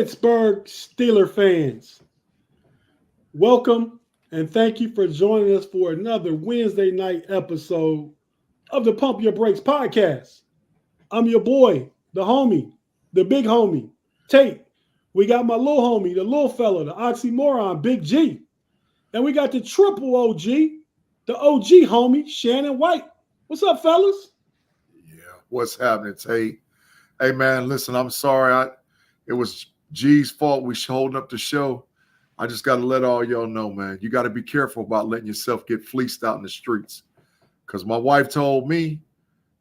Pittsburgh Steelers fans. Welcome and thank you for joining us for another Wednesday night episode of the Pump Your Brakes podcast. I'm your boy, the homie, the big homie, Tate. We got my little homie, the little fella, the oxymoron, Big-G. And we got the triple OG, the OG homie, Shannon White. What's up, fellas? Yeah, what's happening, Tate? Hey, man, listen, I'm sorry. It was G's fault. We holding up the show. I just got to let all y'all know, man, you got to be careful about letting yourself get fleeced out in the streets. Because my wife told me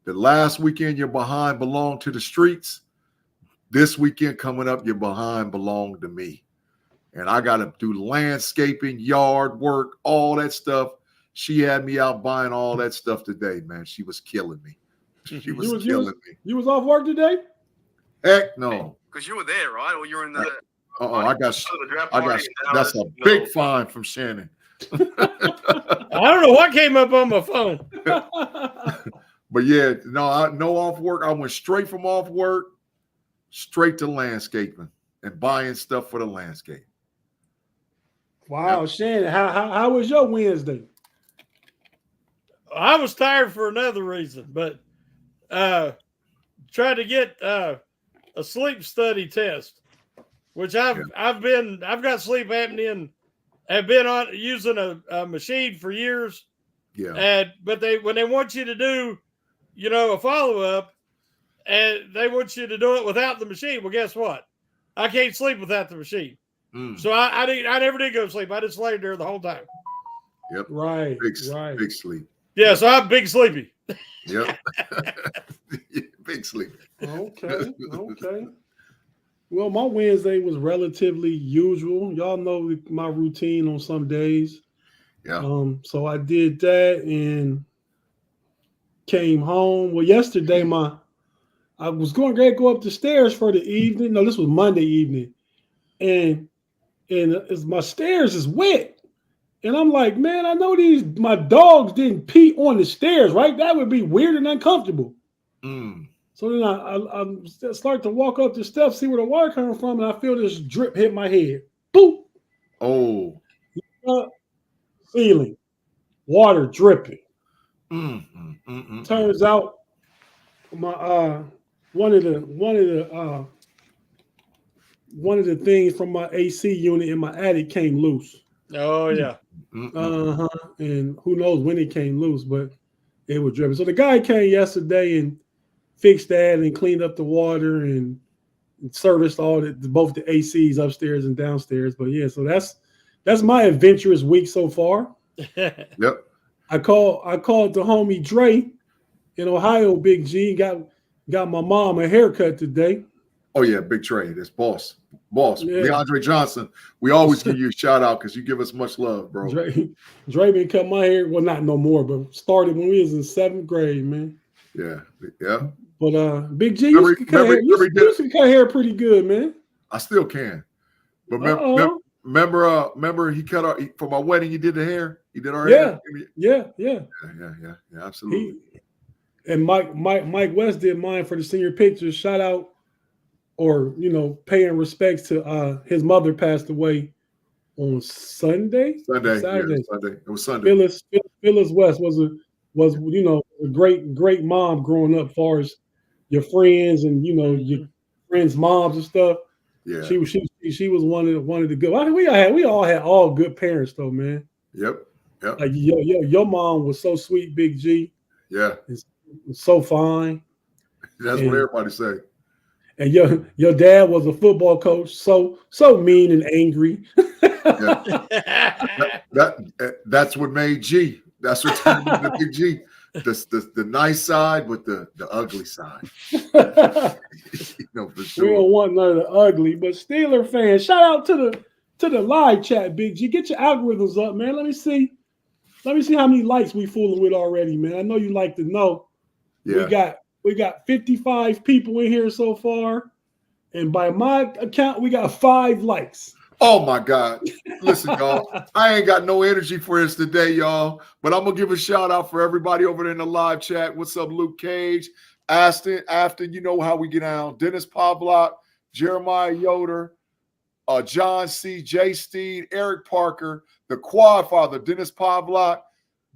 that last weekend your behind belonged to the streets. This weekend coming up, your behind belonged to me. And I got to do landscaping, yard work, all that stuff. She had me out buying all that stuff today, man. She was killing me. She was killing me. You was off work today? Heck no. Because you were there, right? Or you were in the. That's a big fine from Shannon. I don't know what came up on my phone. But yeah, no off work. I went straight from off work, straight to landscaping and buying stuff for the landscape. Wow, yep. Shannon, how was your Wednesday? I was tired for another reason, but tried to get a sleep study test, which I've got sleep apnea and have been on using a machine for years. Yeah. But when they want you to do, a follow-up, and they want you to do it without the machine. Well, guess what? I can't sleep without the machine. So I never did go to sleep. I just laid there the whole time. Yep. Right. Big sleep. Yeah, so I'm big sleepy. Yep. Big sleepy. Okay. Well, my Wednesday was relatively usual. Y'all know my routine on some days. Yeah. So I did that and came home. Well, yesterday I was going to go up the stairs for the evening. No, this was Monday evening, and my stairs is wet, and I'm like, man, I know my dogs didn't pee on the stairs, right? That would be weird and uncomfortable. So then I start to walk up the steps, see where the water coming from, and I feel this drip hit my head. Boop. Oh. Ceiling. Water dripping. Turns out my one of the things from my AC unit in my attic came loose. Oh yeah. And who knows when it came loose, but it was dripping. So the guy came yesterday and fixed that and cleaned up the water and serviced both the ACs upstairs and downstairs. But yeah, so that's my adventurous week so far. Yep. I called the homie Dre in Ohio, Big-G, got my mom a haircut today. Oh yeah, Big Trey, that's boss. Yeah. DeAndre Johnson. We always give you a shout out because you give us much love, bro. Dre been cut my hair. Well, not no more, but started when we was in 7th grade, man. Yeah. But Big-G, you can cut hair pretty good, man. I still can. But remember he cut our for my wedding. He did the hair. He did our hair. Yeah. Absolutely. And Mike West did mine for the senior pictures. Shout out, or paying respects to his mother passed away on Sunday. Saturday. It was Sunday. Phyllis West was a great mom growing up, as far as your friends and your friends' moms and stuff. Yeah. She was one of the good. We all had all good parents though, man. Yep. Like your mom was so sweet, Big-G. Yeah. It's so fine. That's what everybody say. And your dad was a football coach, so mean and angry. That's what made G. That's what turned into Big G. The nice side, but the ugly side. For sure. We don't want none of the ugly, but Steeler fans, shout out to the live chat, Big-G. Get your algorithms up, man. Let me see how many likes we fooling with already, man. I know you like to know. Yeah. We got 55 people in here so far, and by my account, we got 5 likes. Oh my God. Listen, y'all, I ain't got no energy for this today, y'all, but I'm gonna give a shout out for everybody over there in the live chat. What's up, Luke Cage, Afton, you know how we get down. Dennis Pavlak, Jeremiah Yoder, John C. J. Steed, Eric Parker, the Quad Father, Dennis Pavlak,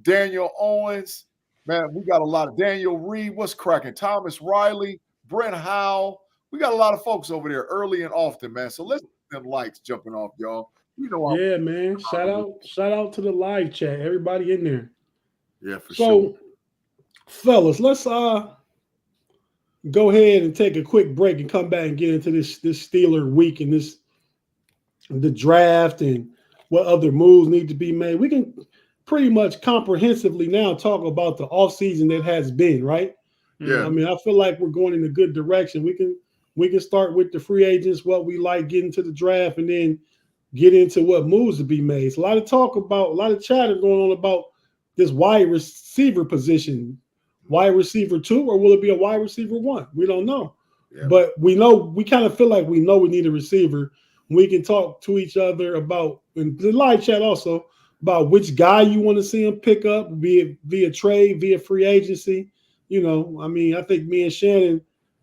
Daniel Owens. Man, we got a lot of Daniel Reed. What's cracking? Thomas Riley, Brent Howell. We got a lot of folks over there early and often, man. So let's get them lights jumping off, y'all. You know, yeah, man. Shout out to the live chat. Everybody in there. Yeah, for sure. So, fellas, let's go ahead and take a quick break and come back and get into this Steeler week and the draft and what other moves need to be made. We can pretty much comprehensively now talk about the offseason that has been, right? Yeah. I mean, I feel like we're going in a good direction. We can start with the free agents, what we like, get into the draft, and then get into what moves to be made. It's a lot of talk about, a lot of chatter going on about this wide receiver position. Wide receiver 2, or will it be a wide receiver 1? We don't know. Yeah. But we kind of feel like we know we need a receiver. We can talk to each other about, in the live chat also, about which guy you want to see him pick up, be it via trade, via free agency. You know, I mean, I think me and Shannon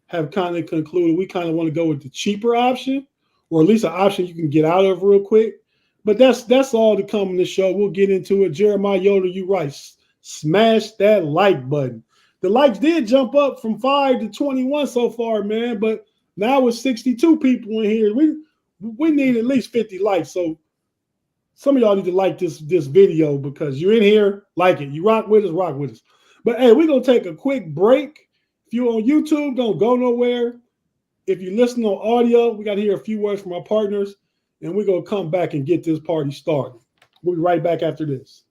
have kind of concluded we kind of want to go with the cheaper option, or at least an option you can get out of real quick. But that's all to come in the show. We'll get into it. Jeremiah Yoder, you right. Smash that like button. The likes did jump up from 5 to 21 so far, man. But now it's 62 people in here. We need at least 50 likes. So some of y'all need to like this video because you're in here, like it. You rock with us. But hey, we're gonna take a quick break. If you're on YouTube, don't go nowhere. If you listen on audio, we got to hear a few words from our partners, and we're gonna come back and get this party started. We'll be right back after this.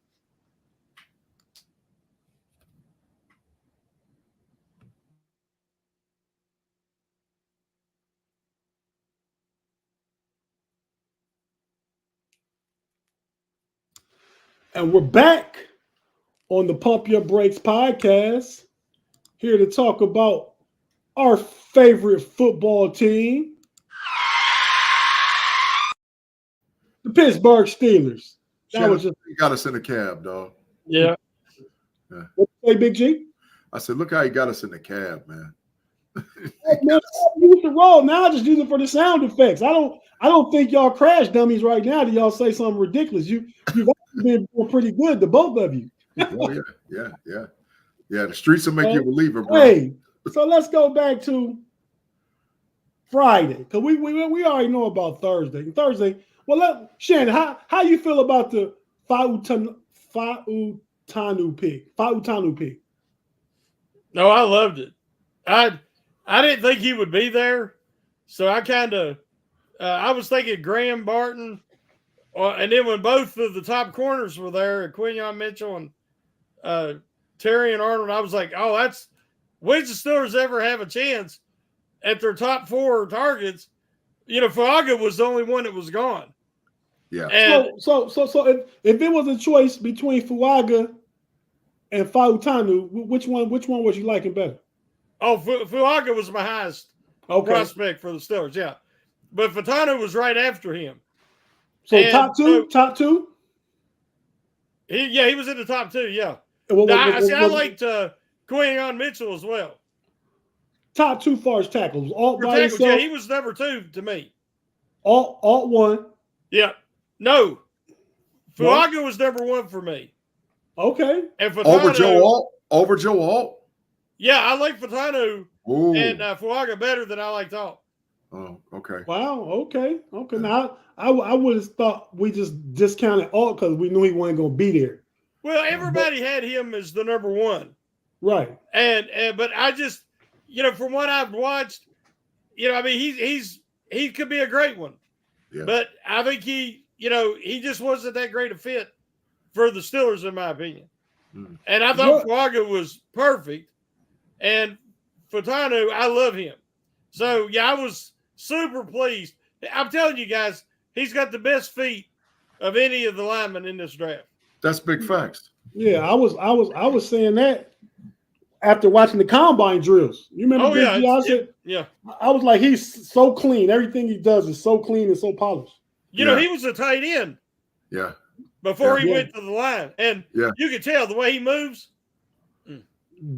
And we're back on the Pump Your Brakes podcast, here to talk about our favorite football team, the Pittsburgh Steelers. Shannon, you got us in the cab, dog. Yeah. What you say, Big-G? I said, look how he got us in the cab, man. Hey, man, use the roll. Now I just use it for the sound effects. I don't think y'all crash dummies right now till y'all say something ridiculous. You've been doing pretty good, the both of you. Oh, yeah. The streets will make you a believer, bro. Hey, so let's go back to Friday, because we already know about Thursday. Well, Shannon, how you feel about the Fautanu pick? No, I loved it. I didn't think he would be there, so I kind of I was thinking Graham Barton, and then when both of the top corners were there, Quinyon Mitchell and Terry and Arnold, I was like, oh, that's when's the Steelers ever have a chance at their top 4 targets? You know, Fuaga was the only one that was gone. Yeah. And so if it was a choice between Fuaga and Fautanu, which one was you liking better? Oh, Fuaga was my highest prospect for the Steelers, yeah. But Fautanu was right after him. So top two? He was in the top 2, yeah. I liked Quinyon Mitchell as well. Top 2 far as tackles. Yeah, he was number 2 to me. Alt 1. Yeah. No. Fuaga was number 1 for me. Okay. And Fautanu, over Joe Alt? Yeah, I like Fautanu and Fuaga better than I liked Alt. Oh, okay. Wow, okay. Now, I would have thought we just discounted Alt because we knew he wasn't going to be there. Well, everybody had him as the number 1. Right. But I just, from what I've watched, I mean, he could be a great one. Yeah. But I think he just wasn't that great a fit for the Steelers, in my opinion. Mm. And I thought Fuaga was perfect. And Fautanu, I love him. So, yeah, I was super pleased. I'm telling you guys, he's got the best feet of any of the linemen in this draft. That's big facts. Yeah, I was saying that after watching the combine drills. You remember Big G? I was like, he's so clean. Everything he does is so clean and so polished. He was a tight end. Yeah. Before he went to the line. And you can tell the way he moves.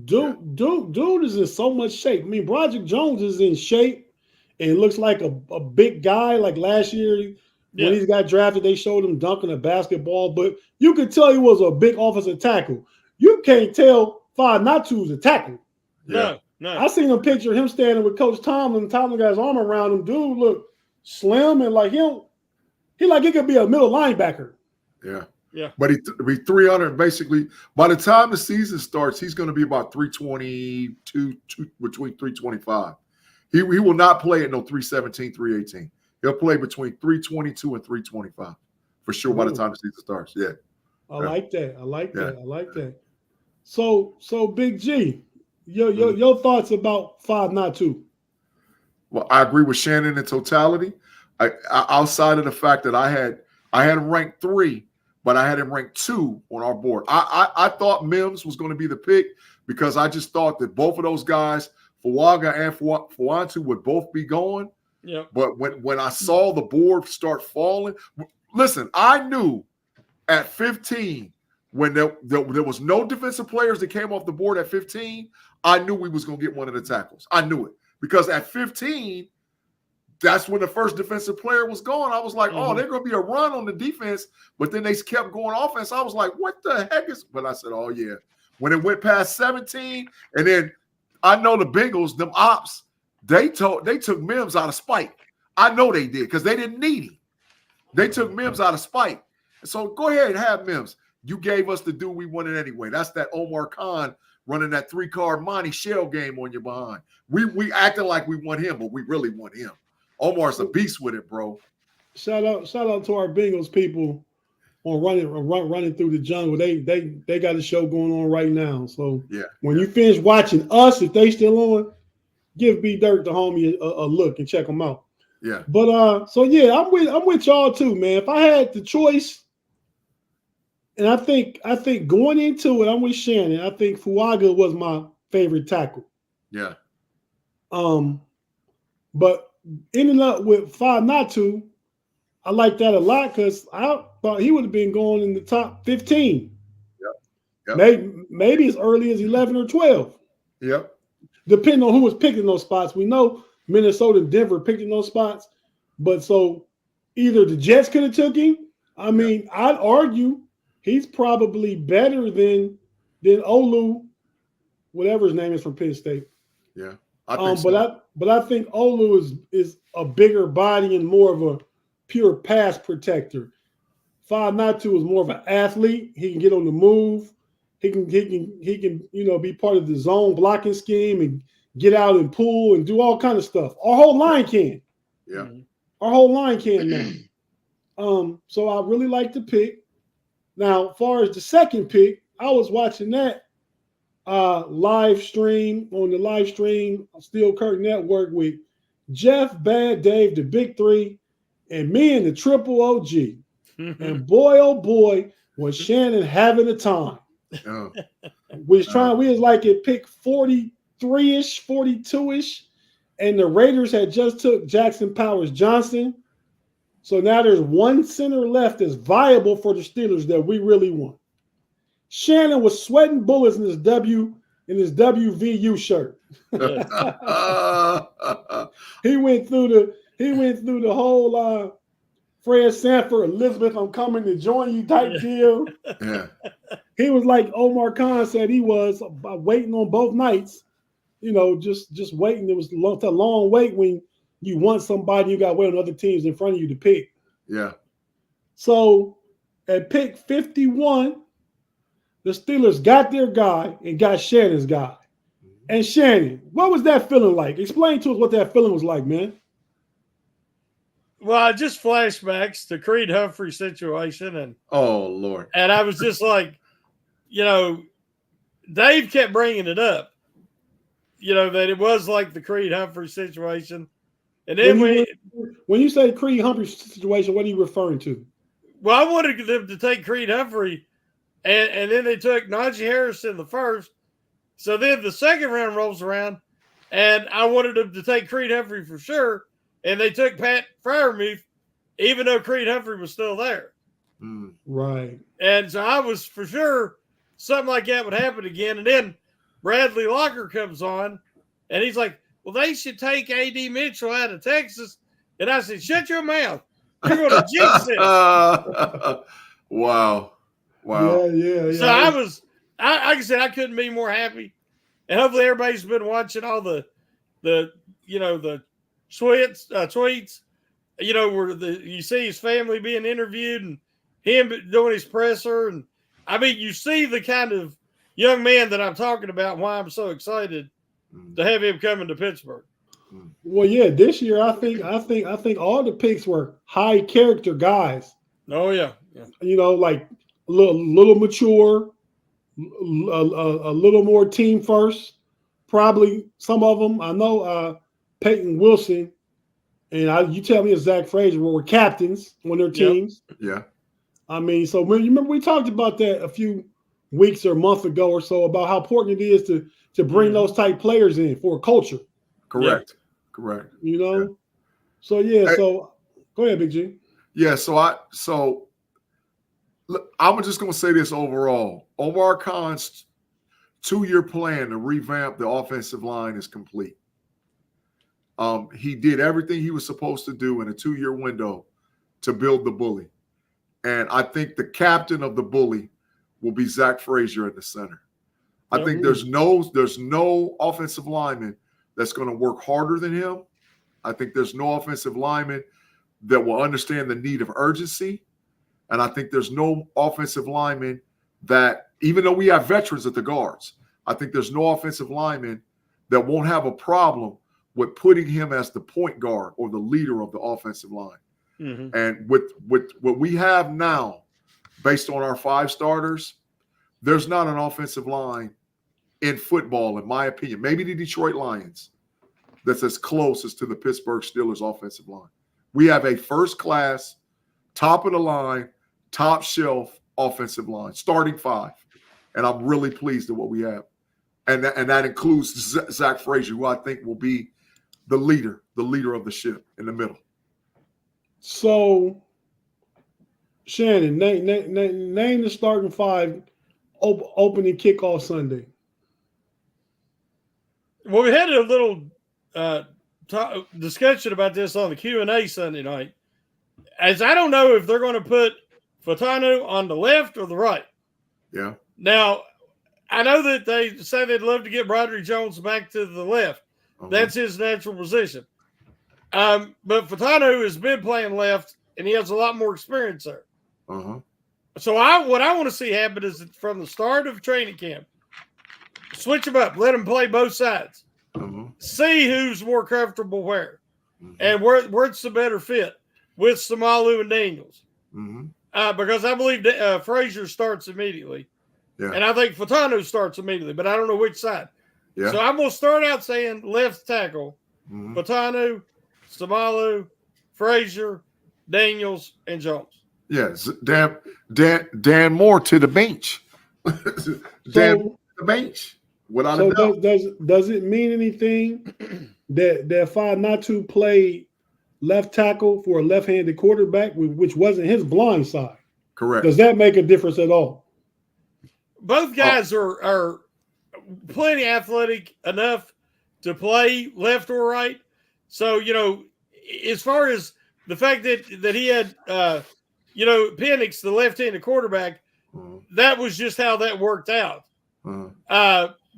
Dude is in so much shape. I mean, Broderick Jones is in shape, and it looks like a big guy. Like last year when he got drafted, they showed him dunking a basketball, but you could tell he was a big offensive tackle. You can't tell 5'2" is a tackle. No. I seen a picture of him standing with Coach Tomlin. Tomlin got his arm around him. Dude look slim and like he could be a middle linebacker. Yeah. Yeah. But he 300 basically. By the time the season starts, he's going to be about 322, between 325. He will not play at no 317, 318. He'll play between 322 and 325 for sure by the time the season starts. Yeah. I like that. So Big G, your thoughts about 5'2"? Well, I agree with Shannon in totality. I outside of the fact that I had him ranked 3, but I had him ranked 2 on our board. I thought Mims was going to be the pick because I just thought that both of those guys, Fuaga and Fuantu, would both be gone. Yeah. But when I saw the board start falling, listen, I knew at 15 when there was no defensive players that came off the board at 15, I knew we was going to get one of the tackles. I knew it because at 15, that's when the first defensive player was gone. I was like, oh, they're going to be a run on the defense. But then they kept going offense. I was like, what the heck is – but I said, oh, yeah. When it went past 17, and then I know the Bengals, them ops, they took Mims out of spite. I know they did because they didn't need him. They took Mims out of spite. So go ahead and have Mims. You gave us the dude we wanted anyway. That's that Omar Kahn running that 3-card Monty Shell game on your behind. We acting like we want him, but we really want him. Omar's a beast with it, bro. Shout out to our Bengals people on running through the jungle. They got a show going on right now. So when you finish watching us, if they still on, give B Dirt the homie a look and check them out. Yeah. But I'm with y'all too, man. If I had the choice, and I think going into it, I'm with Shannon. I think Fuaga was my favorite tackle. Yeah. But ending up with 5'2", I like that a lot because I thought he would have been going in the top 15. Yep. Maybe as early as 11 or 12. Yep. Depending on who was picking those spots. We know Minnesota and Denver picking those spots. But so either the Jets could have took him. I mean, I'd argue he's probably better than Olu, whatever his name is from Penn State. Yeah. I think so. But I think Olu is a bigger body and more of a pure pass protector. 5'2" is more of an athlete. He can get on the move. He can be part of the zone blocking scheme and get out and pull and do all kind of stuff. Our whole line can. Yeah. Our whole line can now. So I really like the pick. Now, as far as the second pick, I was watching that live stream on the live stream Steel Curtain Network with Jeff, Bad Dave, the Big Three, and me and the Triple OG. And boy, oh boy, was Shannon having a time. We was like at pick 43-ish, 42-ish, and the Raiders had just took Jackson Powers Johnson. So now there's one center left that's viable for the Steelers that we really want. Shannon was sweating bullets in his WVU shirt. He went through the whole Fred Sanford, Elizabeth, I'm coming to join you type deal. Yeah. He was like Omar Kahn said he was waiting on both nights. Just waiting. It was a long wait when you want somebody, you got to wait on other teams in front of you to pick. Yeah. So at pick 51, the Steelers got their guy and got Shannon's guy. And Shannon, what was that feeling like? Explain to us what that feeling was like, man. Well, just flashbacks to Creed Humphrey situation, and oh Lord, and I was just like, Dave kept bringing it up, that it was like the Creed Humphrey situation, and then when you say Creed Humphrey situation, what are you referring to? Well, I wanted them to take Creed Humphrey, and then they took Najee Harris in the first, so then the second round rolls around, and I wanted them to take Creed Humphrey for sure. And they took Pat Freiermuth, even though Creed Humphrey was still there. Right. And so I was for sure something like that would happen again. And then Bradley Locker comes on, and he's like, well, they should take A.D. Mitchell out of Texas. And I said, shut your mouth. You're going to jinx this. Wow. Yeah. So like I said, I couldn't be more happy. And hopefully everybody's been watching all the tweets, where you see his family being interviewed and him doing his presser. And I mean, you see the kind of young man that I'm talking about, and why I'm so excited to have him coming to Pittsburgh. Well, yeah, this year I think all the picks were high character guys. Oh yeah. Like a little mature, a little more team first. Probably some of them. I know Peyton Wilson and you tell me it's Zach Frazier were captains on their teams. Yeah. I mean, so when you remember we talked about that a few weeks or a month ago or so about how important it is to bring those type players in for a culture. Correct. Yeah. Correct. So so go ahead, Big G. Yeah, so I'm just going to say this overall. Omar Kahn's 2-year plan to revamp the offensive line is complete. He did everything he was supposed to do in a 2-year window to build the bully. And I think the captain of the bully will be Zach Frazier at the center. I think there's no offensive lineman that's going to work harder than him. I think there's no offensive lineman that will understand the need of urgency. And I think there's no offensive lineman that, even though we have veterans at the guards, I think there's no offensive lineman that won't have a problem with putting him as the point guard or the leader of the offensive line. Mm-hmm. And with what we have now, based on our 5 starters, there's not an offensive line in football, in my opinion, maybe the Detroit Lions, that's as close as to the Pittsburgh Steelers offensive line. We have a first-class, top-of-the-line, top-shelf offensive line, starting 5. And I'm really pleased at what we have. And that includes Zach Frazier, who I think will be the leader of the ship in the middle. So, Shannon, name the starting 5 opening kickoff Sunday. Well, we had a little discussion about this on the Q&A Sunday night. As I don't know if they're going to put Fatanu on the left or the right. Yeah. Now, I know that they say they'd love to get Broderick Jones back to the left. Uh-huh. That's his natural position. But Fatanu has been playing left, and he has a lot more experience there. Uh-huh. So what I want to see happen is that from the start of training camp, switch them up, let them play both sides. Uh-huh. See who's more comfortable where, and where's the better fit with Samalu and Daniels. Because I believe Frazier starts immediately. Yeah. And I think Fatanu starts immediately, but I don't know which side. Yeah. So I'm going to start out saying left tackle, Fatanu, Samalu, Frazier, Daniels, and Jones. Yes, Dan Moore to the bench. Dan to the bench. Without a doubt. Does it mean anything that Fatanu played left tackle for a left-handed quarterback, which wasn't his blind side? Correct. Does that make a difference at all? Both guys are plenty athletic enough to play left or right. So, as far as the fact that he had, Penix, the left-handed quarterback, that was just how that worked out.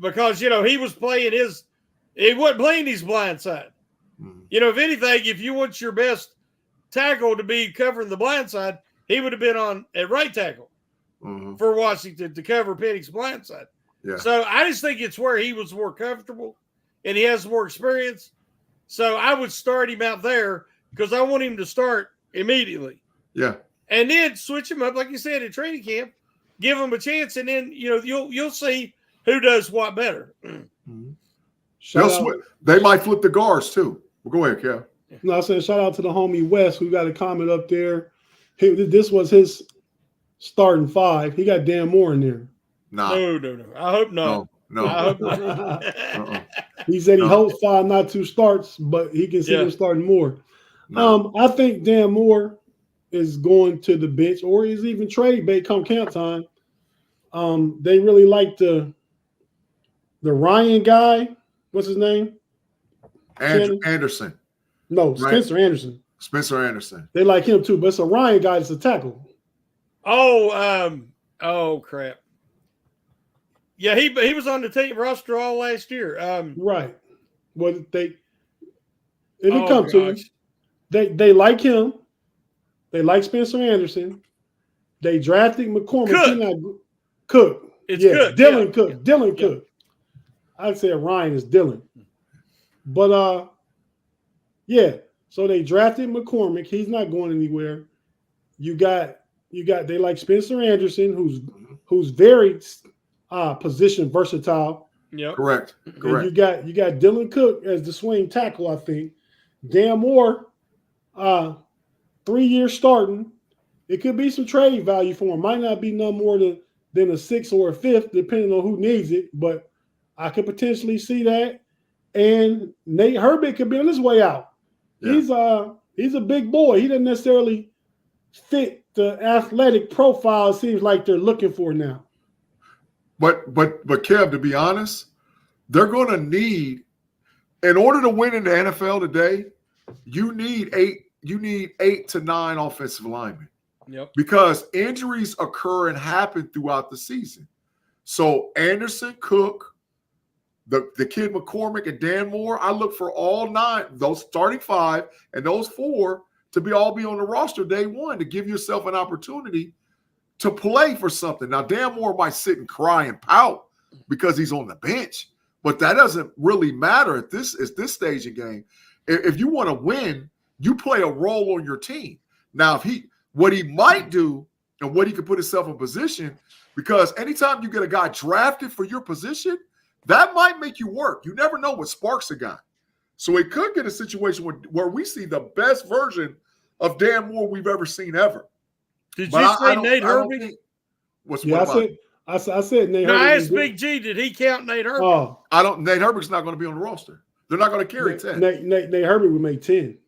Because, he was playing he wasn't playing his blind side. If anything, if you want your best tackle to be covering the blind side, he would have been on at right tackle for Washington to cover Penix's blind side. Yeah. So I just think it's where he was more comfortable and he has more experience. So I would start him out there because I want him to start immediately. Yeah. And then switch him up, like you said, in training camp, give him a chance, and then you'll see who does what better. They might flip the guards too. Well, go ahead, Kev. No, I said shout out to the homie West who got a comment up there. This was his starting 5. He got Dan Moore in there. Nah. No. I hope not. No. I hope not. He said he hopes 5 not 2 starts, but he considers starting more. No. I think Dan Moore is going to the bench, or is even trade bait come camp time. They really like the Ryan guy. What's his name? Anderson. No, right? Spencer Anderson. Spencer Anderson. They like him too, but it's a Ryan guy that's a tackle. Oh crap. Yeah, he was on the team roster all last year. Right. Well, if it comes to him, they like him. They like Spencer Anderson. They drafted McCormick. Cook. It's Cook. Dylan yeah. Cook. Dylan Cook. I'd say Ryan is Dylan. But yeah. So they drafted McCormick. He's not going anywhere. You got they like Spencer Anderson, who's very position versatile. Yeah. Correct. And you got Dylan Cook as the swing tackle, I think. Dan Moore, 3 years starting. It could be some trade value for him. Might not be no more than a 6th or a 5th, depending on who needs it. But I could potentially see that. And Nate Herbig could be on his way out. Yeah. He's a big boy. He doesn't necessarily fit the athletic profile it seems like they're looking for now. But Kev, to be honest, they're going to need, in order to win in the NFL today, you need 8 to 9 offensive linemen. Yep. Because injuries occur and happen throughout the season. So Anderson, Cook, the kid McCormick, and Dan Moore, I look for all 9, those starting 5, and those 4 to all be on the roster day one to give yourself an opportunity to play for something. Now, Dan Moore might sit and cry and pout because he's on the bench, but that doesn't really matter at this stage of game. If you want to win, you play a role on your team. Now, what he might do and what he could put himself in position, because anytime you get a guy drafted for your position, that might make you work. You never know what sparks a guy. So it could get a situation where we see the best version of Dan Moore we've ever seen ever. Did you say Nate Herbig? I said Nate Herbig. No, I asked Big G, did he count Nate Herbig? Nate Herbig's not going to be on the roster. They're not going to carry 10. Nate Herbig would make 10.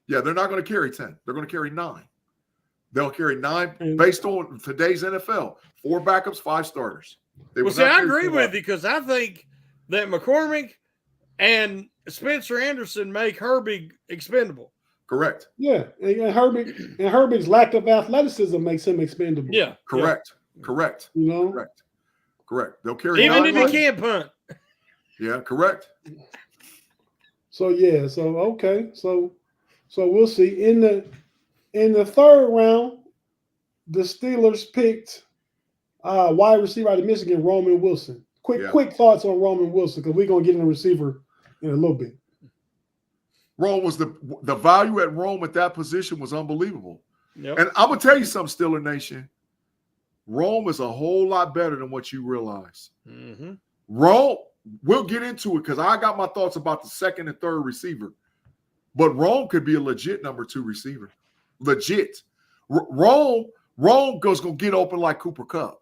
Yeah, they're not going to carry 10. They're going to carry 9. They'll carry 9 based on today's NFL. 4 backups, 5 starters. I agree with you because I think that McCormick and Spencer Anderson make Herbig expendable. Correct. Yeah, and Herbig's lack of athleticism makes him expendable. Yeah. Correct. Correct. You know? Correct. They'll carry even if he can't punt. Yeah, correct. So okay. So we'll see. In the third round, the Steelers picked wide receiver out of Michigan, Roman Wilson. Quick thoughts on Roman Wilson, because we're gonna get in the receiver in a little bit. Rome was the value at Rome at that position was unbelievable. Yep. And I'm gonna tell you something, Steeler Nation. Rome is a whole lot better than what you realize. Mm-hmm. Rome, we'll get into it because I got my thoughts about the second and third receiver. But Rome could be a legit number 2 receiver. Legit. Rome goes gonna get open like Cooper Kupp.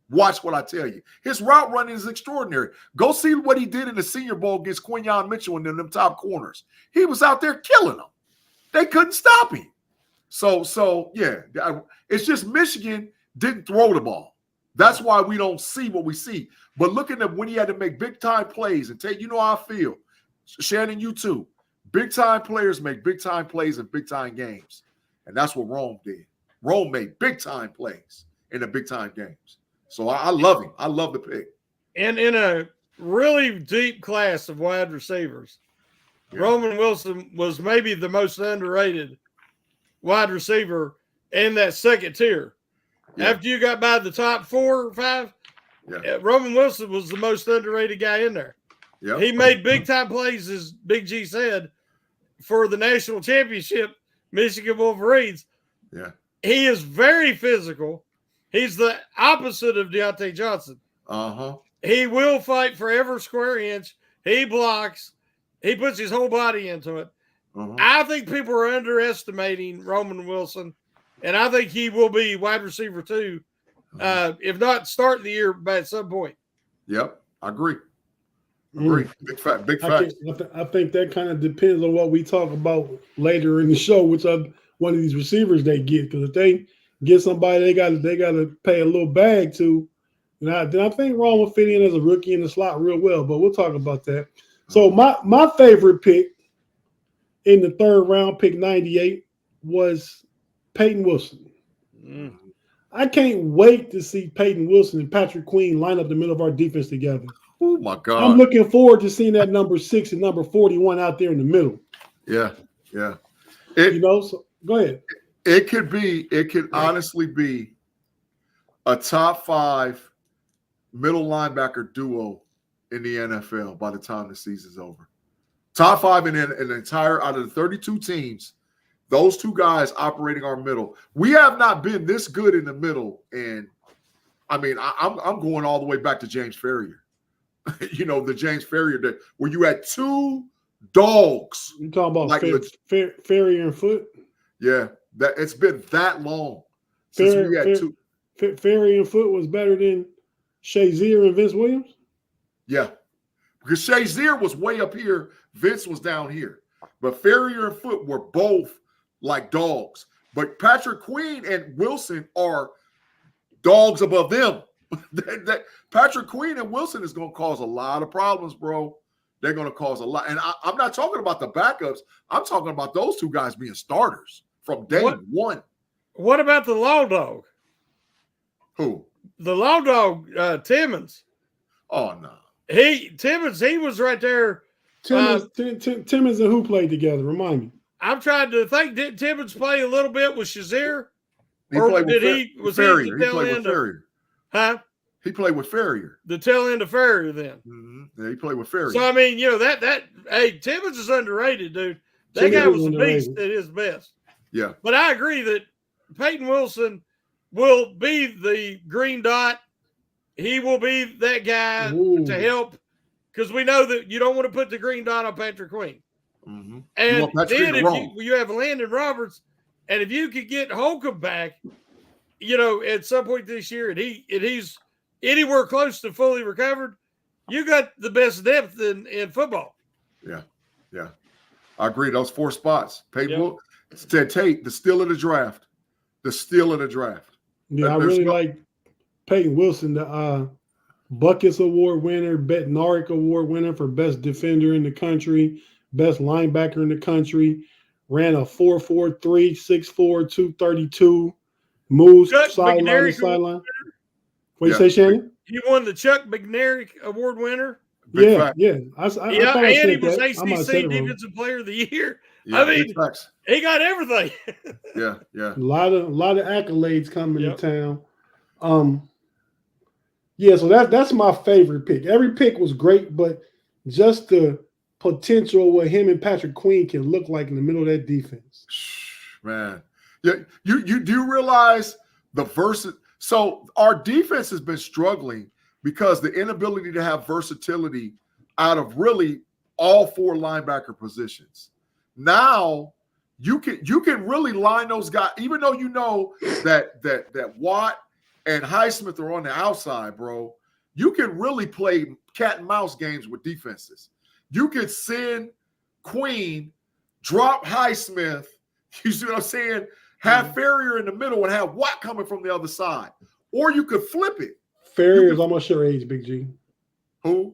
Watch what I tell you. His route running is extraordinary. Go see what he did in the Senior Bowl against Quinyon Mitchell and them top corners. He was out there killing them. They couldn't stop him. So yeah, it's just Michigan didn't throw the ball. That's why we don't see what we see. But looking at when he had to make big-time plays and you know how I feel. Shannon, you too. Big-time players make big-time plays in big-time games. And that's what Rome did. Rome made big-time plays in the big-time games. So I love him. I love the pick. And in a really deep class of wide receivers, Roman Wilson was maybe the most underrated wide receiver in that second tier. Yeah. After you got by the top 4 or 5, Roman Wilson was the most underrated guy in there. Yeah. He made big-time plays, as Big G said, for the national championship, Michigan Wolverines. Yeah. He is very physical. He's the opposite of Deontay Johnson. Uh-huh. He will fight for every square inch. He blocks. He puts his whole body into it. Uh-huh. I think people are underestimating Roman Wilson, and I think he will be wide receiver 2, if not start the year by at some point. Yep, I agree. Big fact. I think that kind of depends on what we talk about later in the show, which one of these receivers they get. Because if they get somebody they got to pay a little bag to, then I think Ron will fit in as a rookie in the slot real well. But we'll talk about that. So my favorite pick in the third round, pick 98, was Peyton Wilson. I can't wait to see Peyton Wilson and Patrick Queen line up the middle of our defense together. Oh my God! I'm looking forward to seeing that number 6 and number 41 out there in the middle. Yeah. So go ahead. It could honestly be a top 5 middle linebacker duo in the NFL by the time the season's over. Top 5 in an entire out of the 32 teams. Those two guys operating our middle. We have not been this good in the middle, and I mean, I'm going all the way back to James Ferrier. The James Ferrier day where you had 2 dogs. You talking about like Ferrier and Foot? Yeah, that it's been that long since we had 2. Ferrier and Foot was better than Shazier and Vince Williams. Yeah, because Shazier was way up here, Vince was down here, but Ferrier and Foot were both like dogs. But Patrick Queen and Wilson are dogs above them. that Patrick Queen and Wilson is going to cause a lot of problems, bro. They're going to cause a lot. And I'm not talking about the backups. I'm talking about those two guys being starters from day one. What about the law dog? Who? The law dog, Timmons. Oh, no. Timmons, he was right there. Timmons and who played together? Remind me. I'm trying to think. Did Timmons play a little bit with Shazier? He played with Ferrier. He played with Ferrier. Huh? He played with Ferrier. The tail end of Ferrier then. Mm-hmm. Yeah, he played with Ferrier. So, I mean, hey, Timmons is underrated, dude. That guy was a beast at his best. Yeah. But I agree that Peyton Wilson will be the green dot. He will be that guy to help, because we know that you don't want to put the green dot on Patrick Queen. Mm-hmm. And then if you have Landon Roberts, and if you could get Holcomb back, at some point this year, and he's anywhere close to fully recovered, you got the best depth in football. Yeah. I agree. Those 4 spots. Peyton said Tate, the steal of the draft. Yeah, I really like Peyton Wilson, the Buckets Award winner, Bednarik Award winner for best defender in the country, best linebacker in the country, ran a 4.43, 6'4", 232, moves sideline to sideline. What you say, Shannon? He won the Chuck McNarick Award winner. Yeah. I thought and he was ACC Defensive Player of the Year. Yeah, I mean, he got everything. Yeah. A lot of accolades coming to town. So that's my favorite pick. Every pick was great, but just the potential what him and Patrick Queen can look like in the middle of that defense. Man, yeah, you do realize the So our defense has been struggling because the inability to have versatility out of really all 4 linebacker positions. Now you can really line those guys, even though you know that Watt and Highsmith are on the outside, bro. You can really play cat and mouse games with defenses. You could send Queen, drop Highsmith, you see what I'm saying? Have Ferrier in the middle and have Watt coming from the other side. Or you could flip it. Ferrier is almost your age, Big G. Who?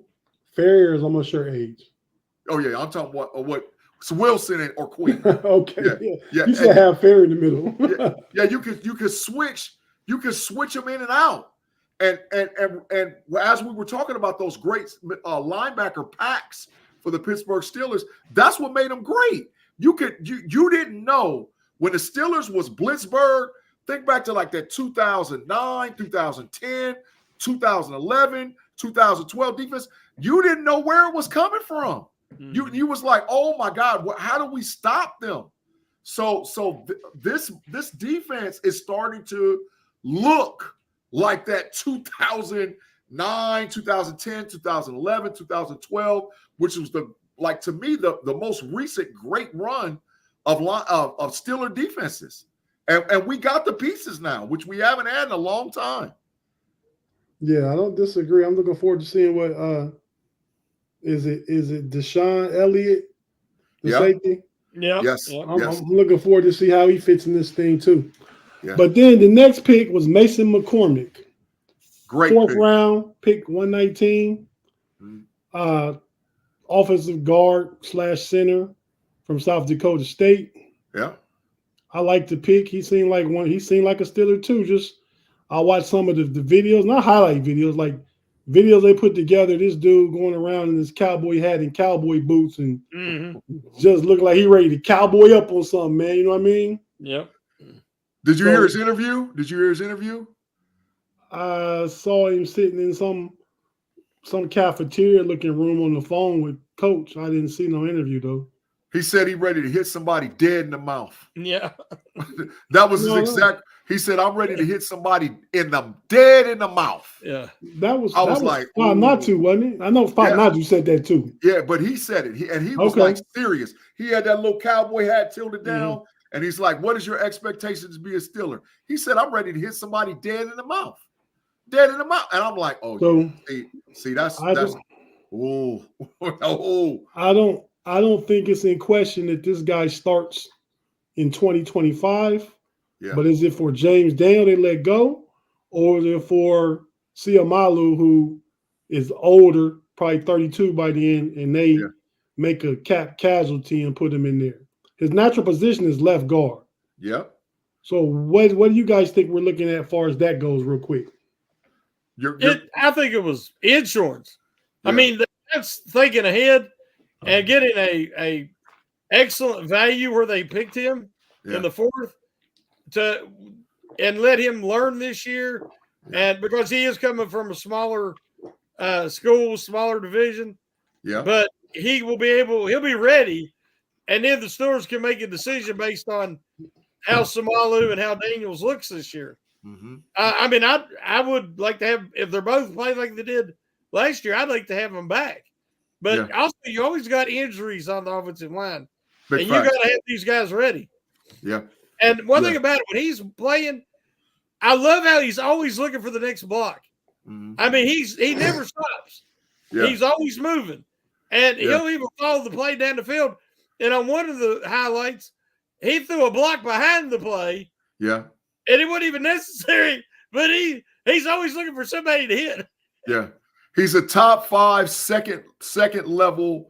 Ferrier is almost your age. Oh, yeah. I'm talking what it's Wilson or Queen. Okay. Yeah. You said have Ferrier in the middle. you could switch. You could switch them in and out. And as we were talking about those great linebacker packs for the Pittsburgh Steelers, that's what made them great. You didn't know when the Steelers was Blitzburgh. Think back to like that 2009, 2010, 2011, 2012 defense. You didn't know where it was coming from. Mm-hmm. You was like, oh my God, how do we stop them? So this defense is starting to look like that 2009, 2010, 2011, 2012, which was to me the most recent great run of Steeler defenses. And we got the pieces now, which we haven't had in a long time. Yeah, I don't disagree. I'm looking forward to seeing what is it Deshaun Elliott, the safety? Yeah. Yes. I'm looking forward to see how he fits in this thing too. Yeah. But then the next pick was Mason McCormick. Great 4th pick. round, pick 119. offensive guard / center from South Dakota State. Yeah. I like the pick. He seemed like one. He seemed like a Steeler too. Just I watched some of the videos, not highlight videos, like videos they put together. This dude going around in his cowboy hat and cowboy boots and just looking like he ready to cowboy up on something, man. You know what I mean? Yep. Did you hear his interview? I saw him sitting in some cafeteria looking room on the phone with Coach. I didn't see no interview though. He said he ready to hit somebody dead in the mouth. Yeah. That was his exact. He said, I'm ready to hit somebody dead in the mouth. Yeah. I was like, Five not to, wasn't it? I know Five not you said that too. Yeah, but he said it. He was like serious. He had that little cowboy hat tilted down, and he's like, what is your expectation to be a Steeler? He said, I'm ready to hit somebody dead in the mouth. Dead in the mouth. And I'm like, oh, so, see, that's I don't think it's in question that this guy starts in 2025. Yeah. But is it for James Daniel they let go, or is it for Siamalu, who is older, probably 32 by the end, and they make a cap casualty and put him in there? His natural position is left guard. Yeah. So what do you guys think we're looking at as far as that goes, real quick? I think it was insurance. Yeah. I mean, that's thinking ahead and getting a excellent value where they picked him in the 4th and let him learn this year. And because he is coming from a smaller school, smaller division. Yeah. But he'll be ready. And then the Steelers can make a decision based on how Samalu and how Daniels looks this year. Mm-hmm. I mean, I would like to have, if they're both playing like they did last year, I'd like to have them back. But also, you always got injuries on the offensive line. And you got to have these guys ready. Yeah. And one thing about it, when he's playing, I love how he's always looking for the next block. Mm-hmm. I mean, he never stops. Yeah. He's always moving. And he'll even follow the play down the field. And on one of the highlights, he threw a block behind the play. Yeah. And it wasn't even necessary, but he's always looking for somebody to hit. Yeah. He's a top 5 second level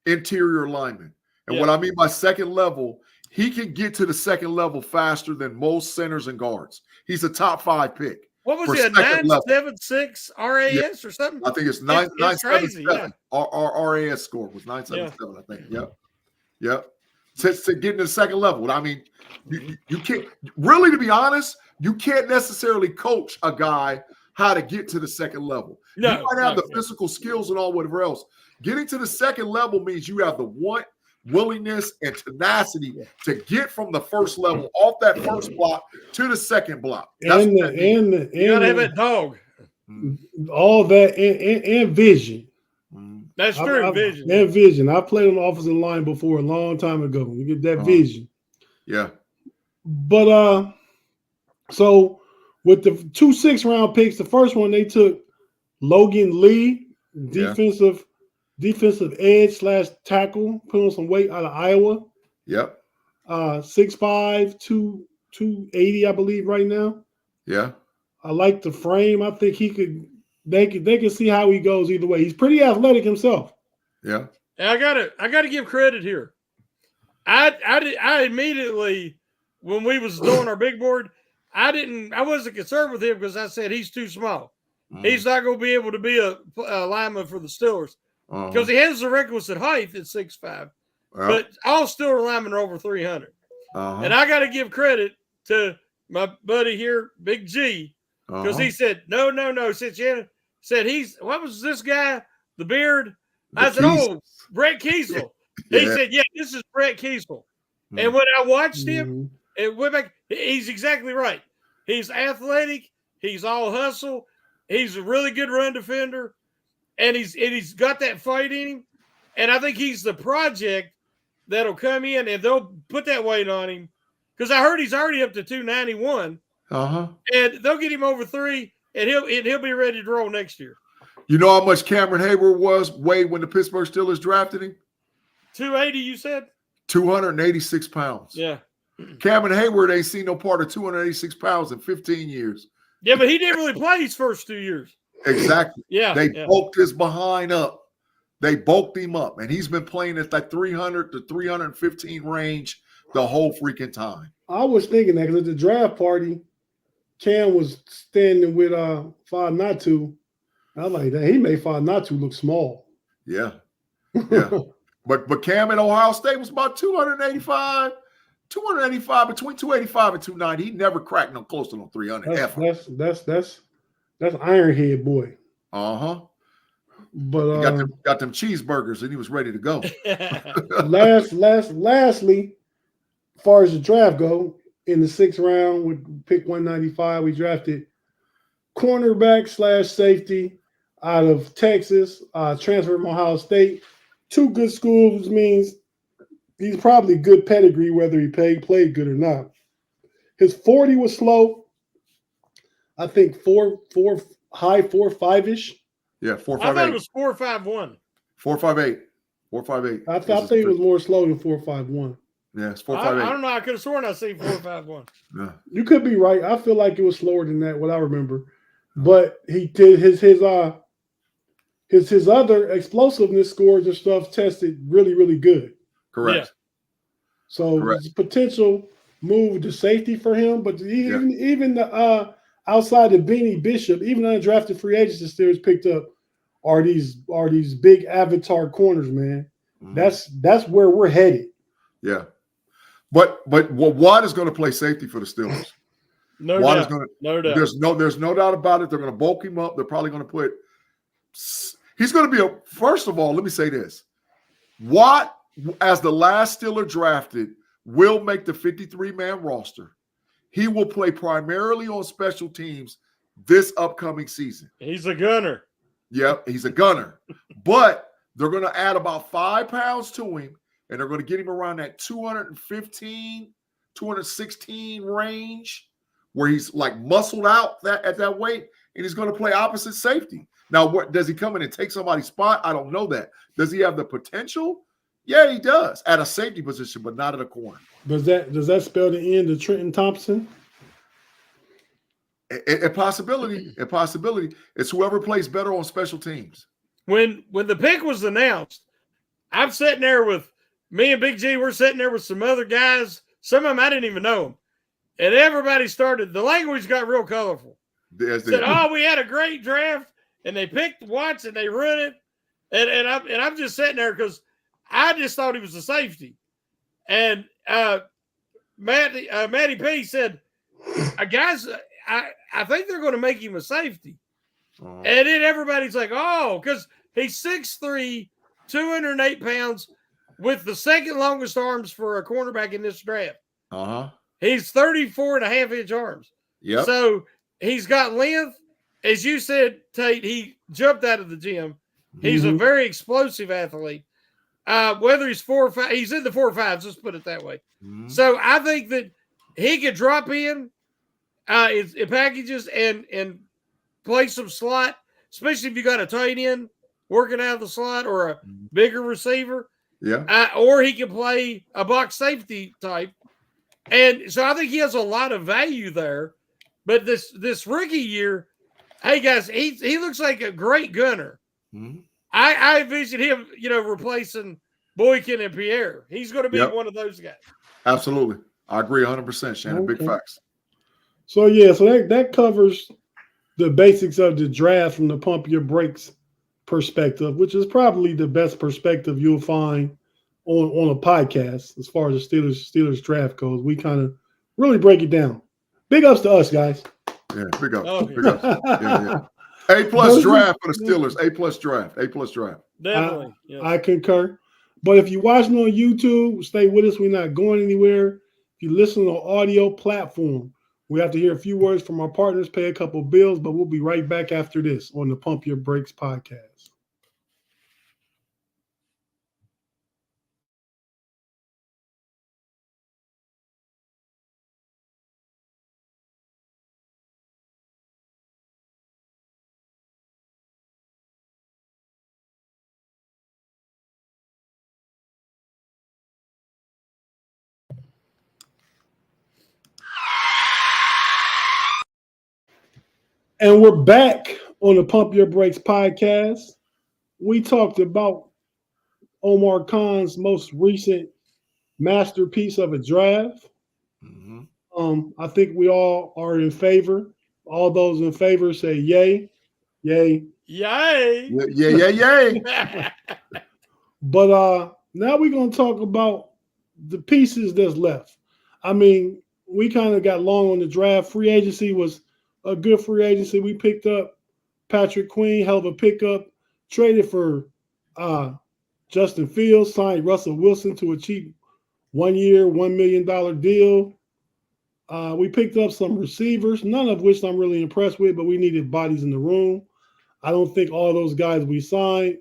interior lineman. And what I mean by second level, he can get to the second level faster than most centers and guards. He's a top 5 pick. What was he, a 9.76 RAS or something? I think it's 9.77. Our RAS score was 9.77, I think. Yep. Yep. To get into the second level. I mean, you can't really, to be honest, you can't necessarily coach a guy how to get to the second level. No, you might have the physical skills and all whatever else. Getting to the second level means you have the willingness and tenacity to get from the first level off that first block to the second block. You gotta have that dog. All that and vision. That's true. Vision. And vision. I played on the offensive line before a long time ago. You get that vision. Yeah. But so with the 2 6-round picks, the first one they took Logan Lee, defensive edge / tackle, put on some weight out of Iowa. Yep. 6'5", 280, I believe, right now. Yeah. I like the frame. I think they can see how he goes either way. He's pretty athletic himself. Yeah. I gotta give credit here. I immediately, when we was doing our big board, I wasn't concerned with him because I said he's too small. He's not going to be able to be a lineman for the Steelers because he has the requisite height at 6'5". But all Steelers linemen are over 300. And I got to give credit to my buddy here, Big G, because he said, no. Since Shannon said what was this guy? The beard? I said, Brett Kiesel. He said, this is Brett Kiesel. And when I watched him, it went back. He's exactly right. He's athletic. He's all hustle. He's a really good run defender, and he's got that fight in him. And I think he's the project that'll come in, and they'll put that weight on him because I heard he's already up to 291. And they'll get him over 3, and he'll be ready to roll next year. You know how much Cameron Hayward weighed when the Pittsburgh Steelers drafted him? 280, you said? 286 pounds. Yeah. Cameron Hayward ain't seen no part of 286 pounds in 15 years. Yeah, but he didn't really play his first 2 years. Exactly. Yeah. They bulked his behind up. They bulked him up, and he's been playing at that 300 to 315 range the whole freaking time. I was thinking that because at the draft party, Cam was standing with Fadnatu. I was like, he made Fadnatu look small. Yeah. But Cam at Ohio State was about 285, between 285 and 290. He never cracked no close to no 300 ever. That's Ironhead boy. Uh-huh. But he got them cheeseburgers and he was ready to go. Lastly, as far as the draft go, in the 6th round with pick 195, we drafted cornerback / safety out of Texas, transferred from Ohio State. 2 good schools means he's probably good pedigree, whether he played good or not. His 40 was slow. I think high 4.5-ish. Yeah, 4.58. I thought it was 4.51. 4.58. 4.58. I think it was more slow than 4.51. Yeah, it's 4.58. I don't know. I could have sworn I seen 4.51. Yeah. You could be right. I feel like it was slower than that, what I remember. But he did his other explosiveness scores and stuff tested really, really good. Correct. Yeah. So it's a potential move to safety for him. But even the outside of Beanie Bishop, even undrafted free agents the Steelers picked up are these big avatar corners, man. Mm-hmm. That's where we're headed. Yeah. But Watt is going to play safety for the Steelers. No doubt. There's no doubt about it. They're going to bulk him up. They're probably going to put – he's going to be first of all, let me say this. Watt, as the last Steeler drafted, will make the 53-man roster. He will play primarily on special teams this upcoming season. He's a gunner. Yep, he's a gunner. But they're going to add about 5 pounds to him, and they're going to get him around that 215, 216 range where he's like muscled out at that weight, and he's going to play opposite safety. Now, does he come in and take somebody's spot? I don't know that. Does he have the potential? Yeah, he does at a safety position, but not at a corner. Does that spell the end of Trenton Thompson? A possibility. A possibility. It's whoever plays better on special teams. When the pick was announced, I'm sitting there with me and Big-G. We're sitting there with some other guys. Some of them I didn't even know them, and everybody started. The language got real colorful. Said, "Oh, we had a great draft." And they picked Watts and they run it. And I'm just sitting there because I just thought he was a safety. And Matty P said, guys, I think they're going to make him a safety. And then everybody's like, oh, because he's 6'3", 208 pounds with the second longest arms for a cornerback in this draft. He's 34.5-inch arms. Yep. So he's got length. As you said, Tate, he jumped out of the gym. He's a very explosive athlete. Whether he's 4 or 5, he's in the 4 or 5s, let's put it that way. So I think that he could drop in packages and play some slot, especially if you got a tight end working out of the slot or a bigger receiver. Yeah. Or he can play a box safety type. And so I think he has a lot of value there. But this rookie year, hey guys, he looks like a great gunner. I envision him, replacing Boykin and Pierre. He's going to be one of those guys. Absolutely, I agree 100%, Shannon. Okay. Big facts. So that covers the basics of the draft from the Pump Your Brakes perspective, which is probably the best perspective you'll find on a podcast as far as the Steelers draft goes. We kind of really break it down. Big ups to us, guys. Yeah, big ups. Big ups. Yeah. A+ draft for the Steelers. A+ draft. A+ draft. Definitely. I concur. But if you're watching on YouTube, stay with us. We're not going anywhere. If you listen on audio platform, we have to hear a few words from our partners, pay a couple bills, but we'll be right back after this on the Pump Your Brakes podcast. And we're back on the Pump Your Brakes podcast. We talked about Omar Kahn's most recent masterpiece of a draft. Mhm. I think we all are in favor. All those in favor say yay, yay. Yay! Yeah. But now we're gonna talk about the pieces that's left. I mean, we kind of got long on the draft. Free agency was a good free agency. We picked up Patrick Queen, hell of a pickup. Traded for Justin Fields, signed Russell Wilson to a cheap 1 year, $1 million deal. We picked up some receivers, none of which I'm really impressed with, but we needed bodies in the room. I don't think all those guys we signed,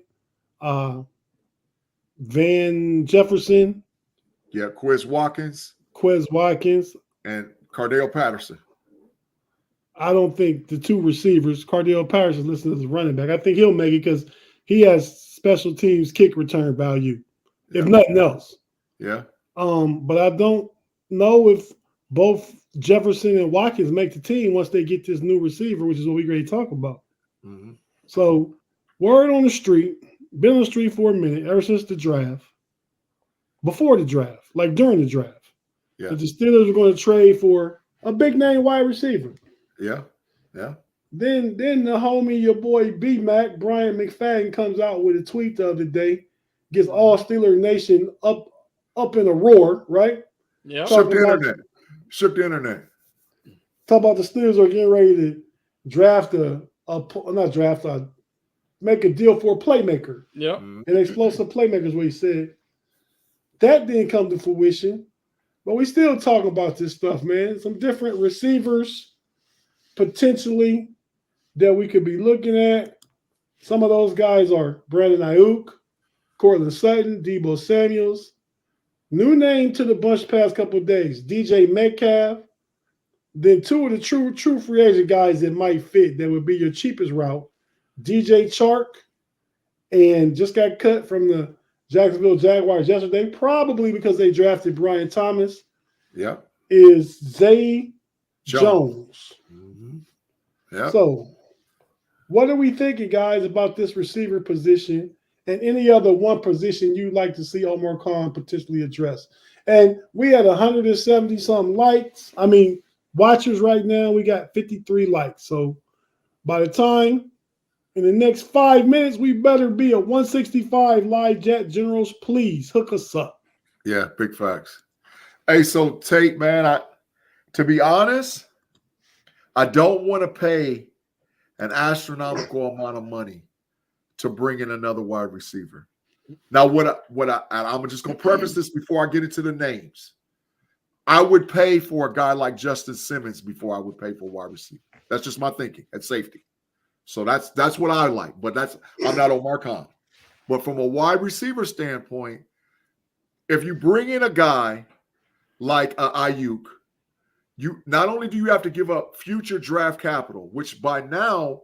Van Jefferson, Yeah, Quez Watkins and Cardale Patterson. I don't think the two receivers, Cardale Patterson, listed as a running back. I think he'll make it because he has special teams kick return value, if nothing else. Yeah. But I don't know if both Jefferson and Watkins make the team once they get this new receiver, which is what we're going to talk about. Mm-hmm. So, word on the street, been on the street for a minute, ever since the draft, before the draft, like during the draft, that the Steelers are going to trade for a big name wide receiver. Yeah. Then the homie, your boy B-Mac, Brian McFadden, comes out with a tweet the other day, gets all Steeler Nation up in a roar, right? Yeah. Shook the internet. Talk about the Steelers are getting ready to draft make a deal for a playmaker. Yep. An explosive playmaker is what he said. That didn't come to fruition, but we still talk about this stuff, man. Some different receivers potentially that we could be looking at. Some of those guys are Brandon Ayuk, Cortland Sutton, Deebo Samuels. New name to the bunch past couple of days, DJ Metcalf. Then two of the true free agent guys that might fit that would be your cheapest route, DJ Chark, and just got cut from the Jacksonville Jaguars yesterday, probably because they drafted Brian Thomas. Yeah. Is Zay Jones. Mm-hmm. Yeah. So, what are we thinking, guys, about this receiver position and any other one position you'd like to see Omar Kahn potentially address? And we had 170-something likes. I mean, watchers right now, we got 53 likes. So, by the time in the next 5 minutes, we better be at 165 live chat. Generals, please hook us up. Yeah, big facts. Hey, so Tate, man, to be honest, I don't want to pay an astronomical amount of money to bring in another wide receiver. Now, I'm just going to preface this before I get into the names. I would pay for a guy like Justin Simmons before I would pay for a wide receiver. That's just my thinking at safety. So that's what I like, but I'm not Omar Kahn. But from a wide receiver standpoint, if you bring in a guy like Ayuk, you not only do you have to give up future draft capital, which by now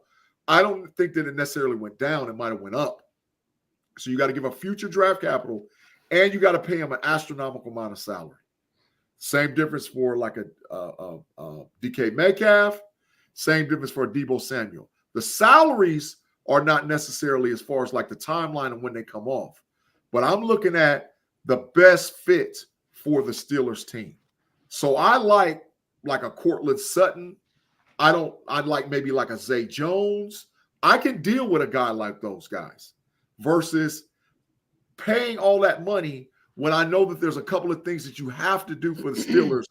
I don't think that it necessarily went down, it might have went up. So you got to give up future draft capital, and you got to pay him an astronomical amount of salary. Same difference for like a DK Metcalf, same difference for a Deebo Samuel. The salaries are not necessarily as far as like the timeline and when they come off, but I'm looking at the best fit for the Steelers team. So I like a Cortland Sutton. I like maybe like a Zay Jones. I can deal with a guy like those guys versus paying all that money when I know that there's a couple of things that you have to do for the Steelers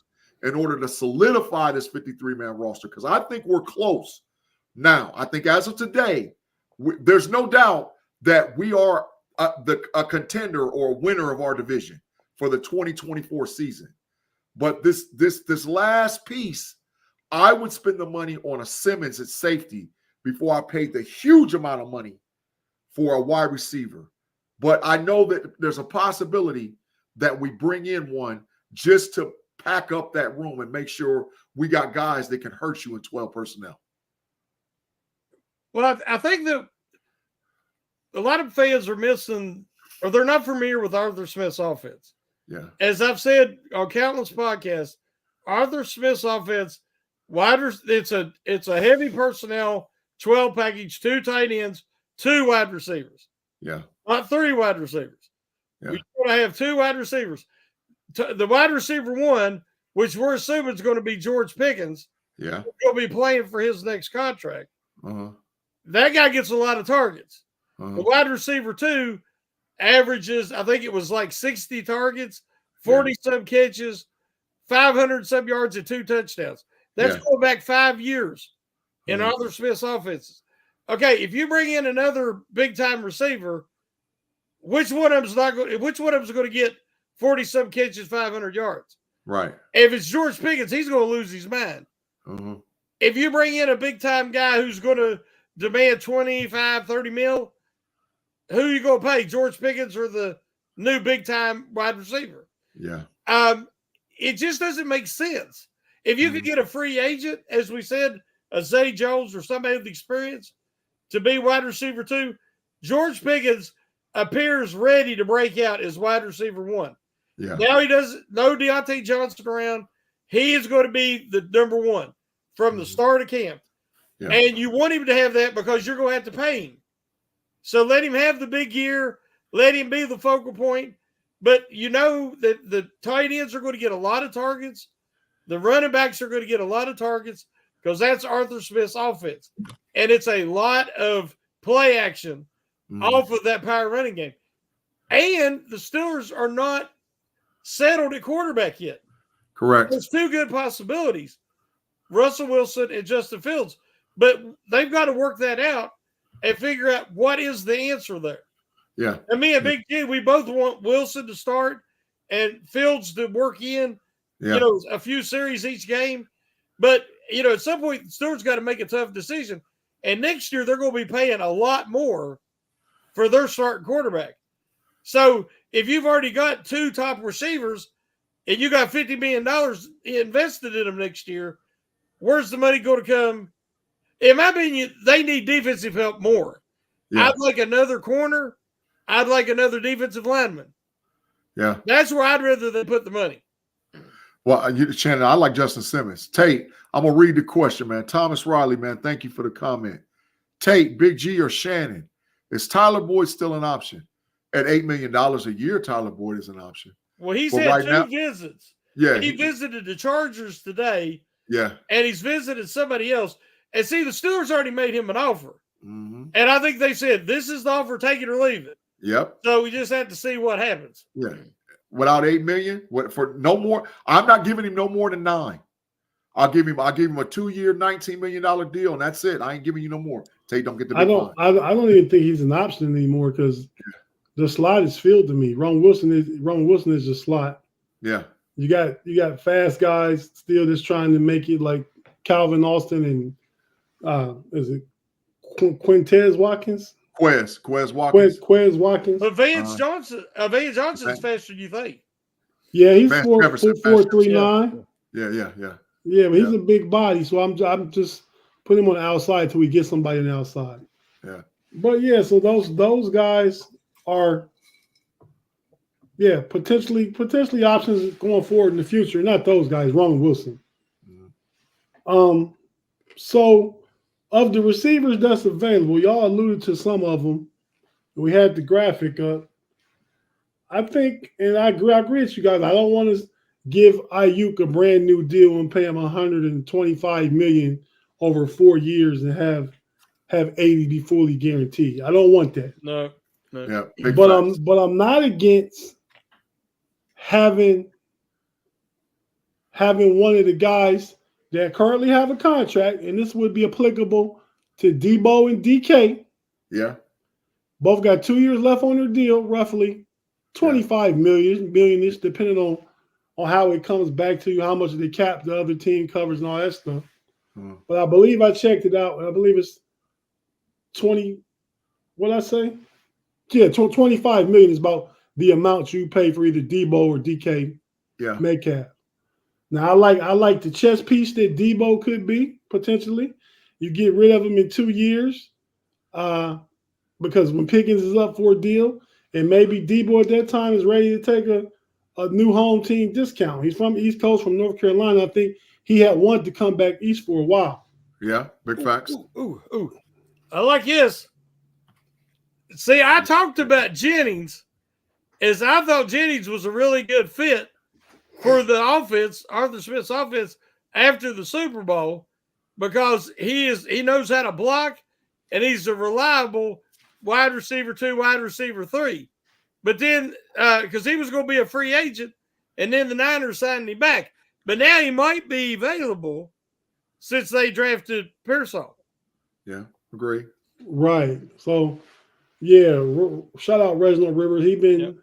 in order to solidify this 53-man roster, because I think we're close. Now, I think as of today, there's no doubt that we are a contender or a winner of our division for the 2024 season. But this last piece, I would spend the money on a Simmons at safety before I paid the huge amount of money for a wide receiver. But I know that there's a possibility that we bring in one just to pack up that room and make sure we got guys that can hurt you in 12 personnel. Well, I think that a lot of fans are missing, or they're not familiar with Arthur Smith's offense. Yeah. As I've said on countless podcasts, Arthur Smith's offense, it's a heavy personnel, 12 package, 2 tight ends, 2 wide receivers. Yeah. Not 3 wide receivers. Yeah. You're going to have 2 wide receivers. The wide receiver 1, which we're assuming is going to be George Pickens, Yeah. going to be playing for his next contract. Uh-huh. That guy gets a lot of targets. Uh-huh. The wide receiver 2 averages, I think it was like 60 targets, 40-some catches, 500-some yards, and 2 touchdowns. That's going back 5 years in Arthur Smith's offenses. Okay, if you bring in another big-time receiver, which one of them's going to get 40-some catches, 500 yards? Right. If it's George Pickens, he's going to lose his mind. Uh-huh. If you bring in a big-time guy who's going to demand 25, 30 mil, who are you going to pay, George Pickens or the new big-time wide receiver? Yeah. It just doesn't make sense. If you could get a free agent, as we said, a Zay Jones or somebody with experience to be wide receiver 2, George Pickens appears ready to break out as wide receiver 1. Yeah. Now he doesn't know Deontay Johnson around. He is going to be the number 1 from the start of camp. Yeah. And you want him to have that because you're going to have to pay him. So let him have the big year. Let him be the focal point. But you know that the tight ends are going to get a lot of targets. The running backs are going to get a lot of targets because that's Arthur Smith's offense. And it's a lot of play action off of that power running game. And the Steelers are not settled at quarterback yet. Correct. There's 2 good possibilities, Russell Wilson and Justin Fields. But they've got to work that out and figure out what is the answer there. Yeah. And me and Big-G, we both want Wilson to start and Fields to work in, a few series each game. But, at some point, the Steelers got to make a tough decision. And next year, they're going to be paying a lot more for their starting quarterback. So if you've already got 2 top receivers and you got $50 million invested in them next year, where's the money going to come? In my opinion, they need defensive help more. Yeah. I'd like another corner. I'd like another defensive lineman. Yeah. That's where I'd rather they put the money. Well, Shannon, I like Justin Simmons. Tate, I'm going to read the question, man. Thomas Riley, man, thank you for the comment. Tate, Big-G, or Shannon, is Tyler Boyd still an option? At $8 million a year, Tyler Boyd is an option. Well, he's had 2 visits. Yeah. He visited the Chargers today. Yeah. And he's visited somebody else. And see, the Steelers already made him an offer. Mm-hmm. And I think they said, this is the offer, take it or leave it. Yep. So we just have to see what happens. Yeah. Without $8 million, for no more, I'm not giving him no more than 9. I'll give him a 2-year, $19 million deal, and that's it. I ain't giving you no more. Tate, don't get the big line. I don't even think he's an option anymore because the slot is filled to me. Ron Wilson is the slot. Yeah. You got fast guys still just trying to make it like Calvin Austin and is it Quintez Watkins? Quez Watkins. Quez Watkins. But Vance Johnson's faster than you think. Yeah, he's 4.39. Yeah. Yeah, but he's a big body, so I'm just putting him on the outside till we get somebody on the outside. Yeah. But yeah, so those guys are potentially options going forward in the future. Not those guys, Ron Wilson. Mm-hmm. So of the receivers that's available, y'all alluded to some of them. We had the graphic up. I think, and I agree with you guys, I don't want to give Ayuk a brand new deal and pay him $125 million over 4 years and have 80 be fully guaranteed. I don't want that. No. Yeah. But I'm not against having one of the guys that currently have a contract, and this would be applicable to Debo and DK. Yeah. Both got 2 years left on their deal, roughly $25 million-ish, depending on how it comes back to you, how much of the cap the other team covers and all that stuff. Mm. But I believe I checked it out, and I believe it's 20. What did I say? Yeah, 25 million is about the amount you pay for either Debo or DK Metcalf. Now I like the chess piece that Debo could be potentially. You get rid of him in 2 years, because when Pickens is up for a deal, and maybe Debo at that time is ready to take a new home team discount. He's from East Coast, from North Carolina. I think he had wanted to come back east for a while. Yeah, big facts. Ooh. I like this. See, I talked about Jennings is I thought Jennings was a really good fit for the offense, Arthur Smith's offense, after the Super Bowl, because he knows how to block, and he's a reliable wide receiver 2, wide receiver 3. But then, because he was going to be a free agent, and then the Niners signed him back. But now he might be available since they drafted Pearsall. Yeah, agree. Right. So, yeah, shout out Reginald Rivers. He's been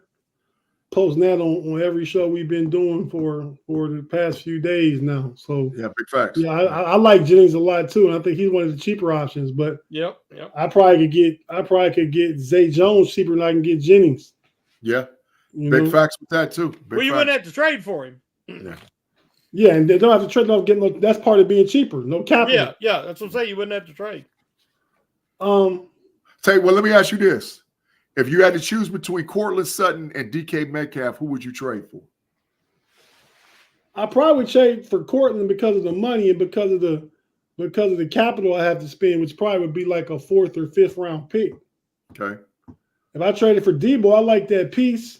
posting that on every show we've been doing for the past few days now. So, yeah, big facts. Yeah, I like Jennings a lot too, and I think he's one of the cheaper options. But yep. I probably could get Zay Jones cheaper than I can get Jennings. Yeah, big facts with that too. You wouldn't have to trade for him. Yeah, and they don't have to trade. That's part of being cheaper. No capital. Yeah, that's what I'm saying. You wouldn't have to trade. Tate, well, let me ask you this: if you had to choose between Courtland Sutton and DK Metcalf, who would you trade for? I probably would trade for Courtland because of the money and because of the capital I have to spend, which probably would be like a 4th or 5th round pick. Okay. If I traded for Debo, I like that piece,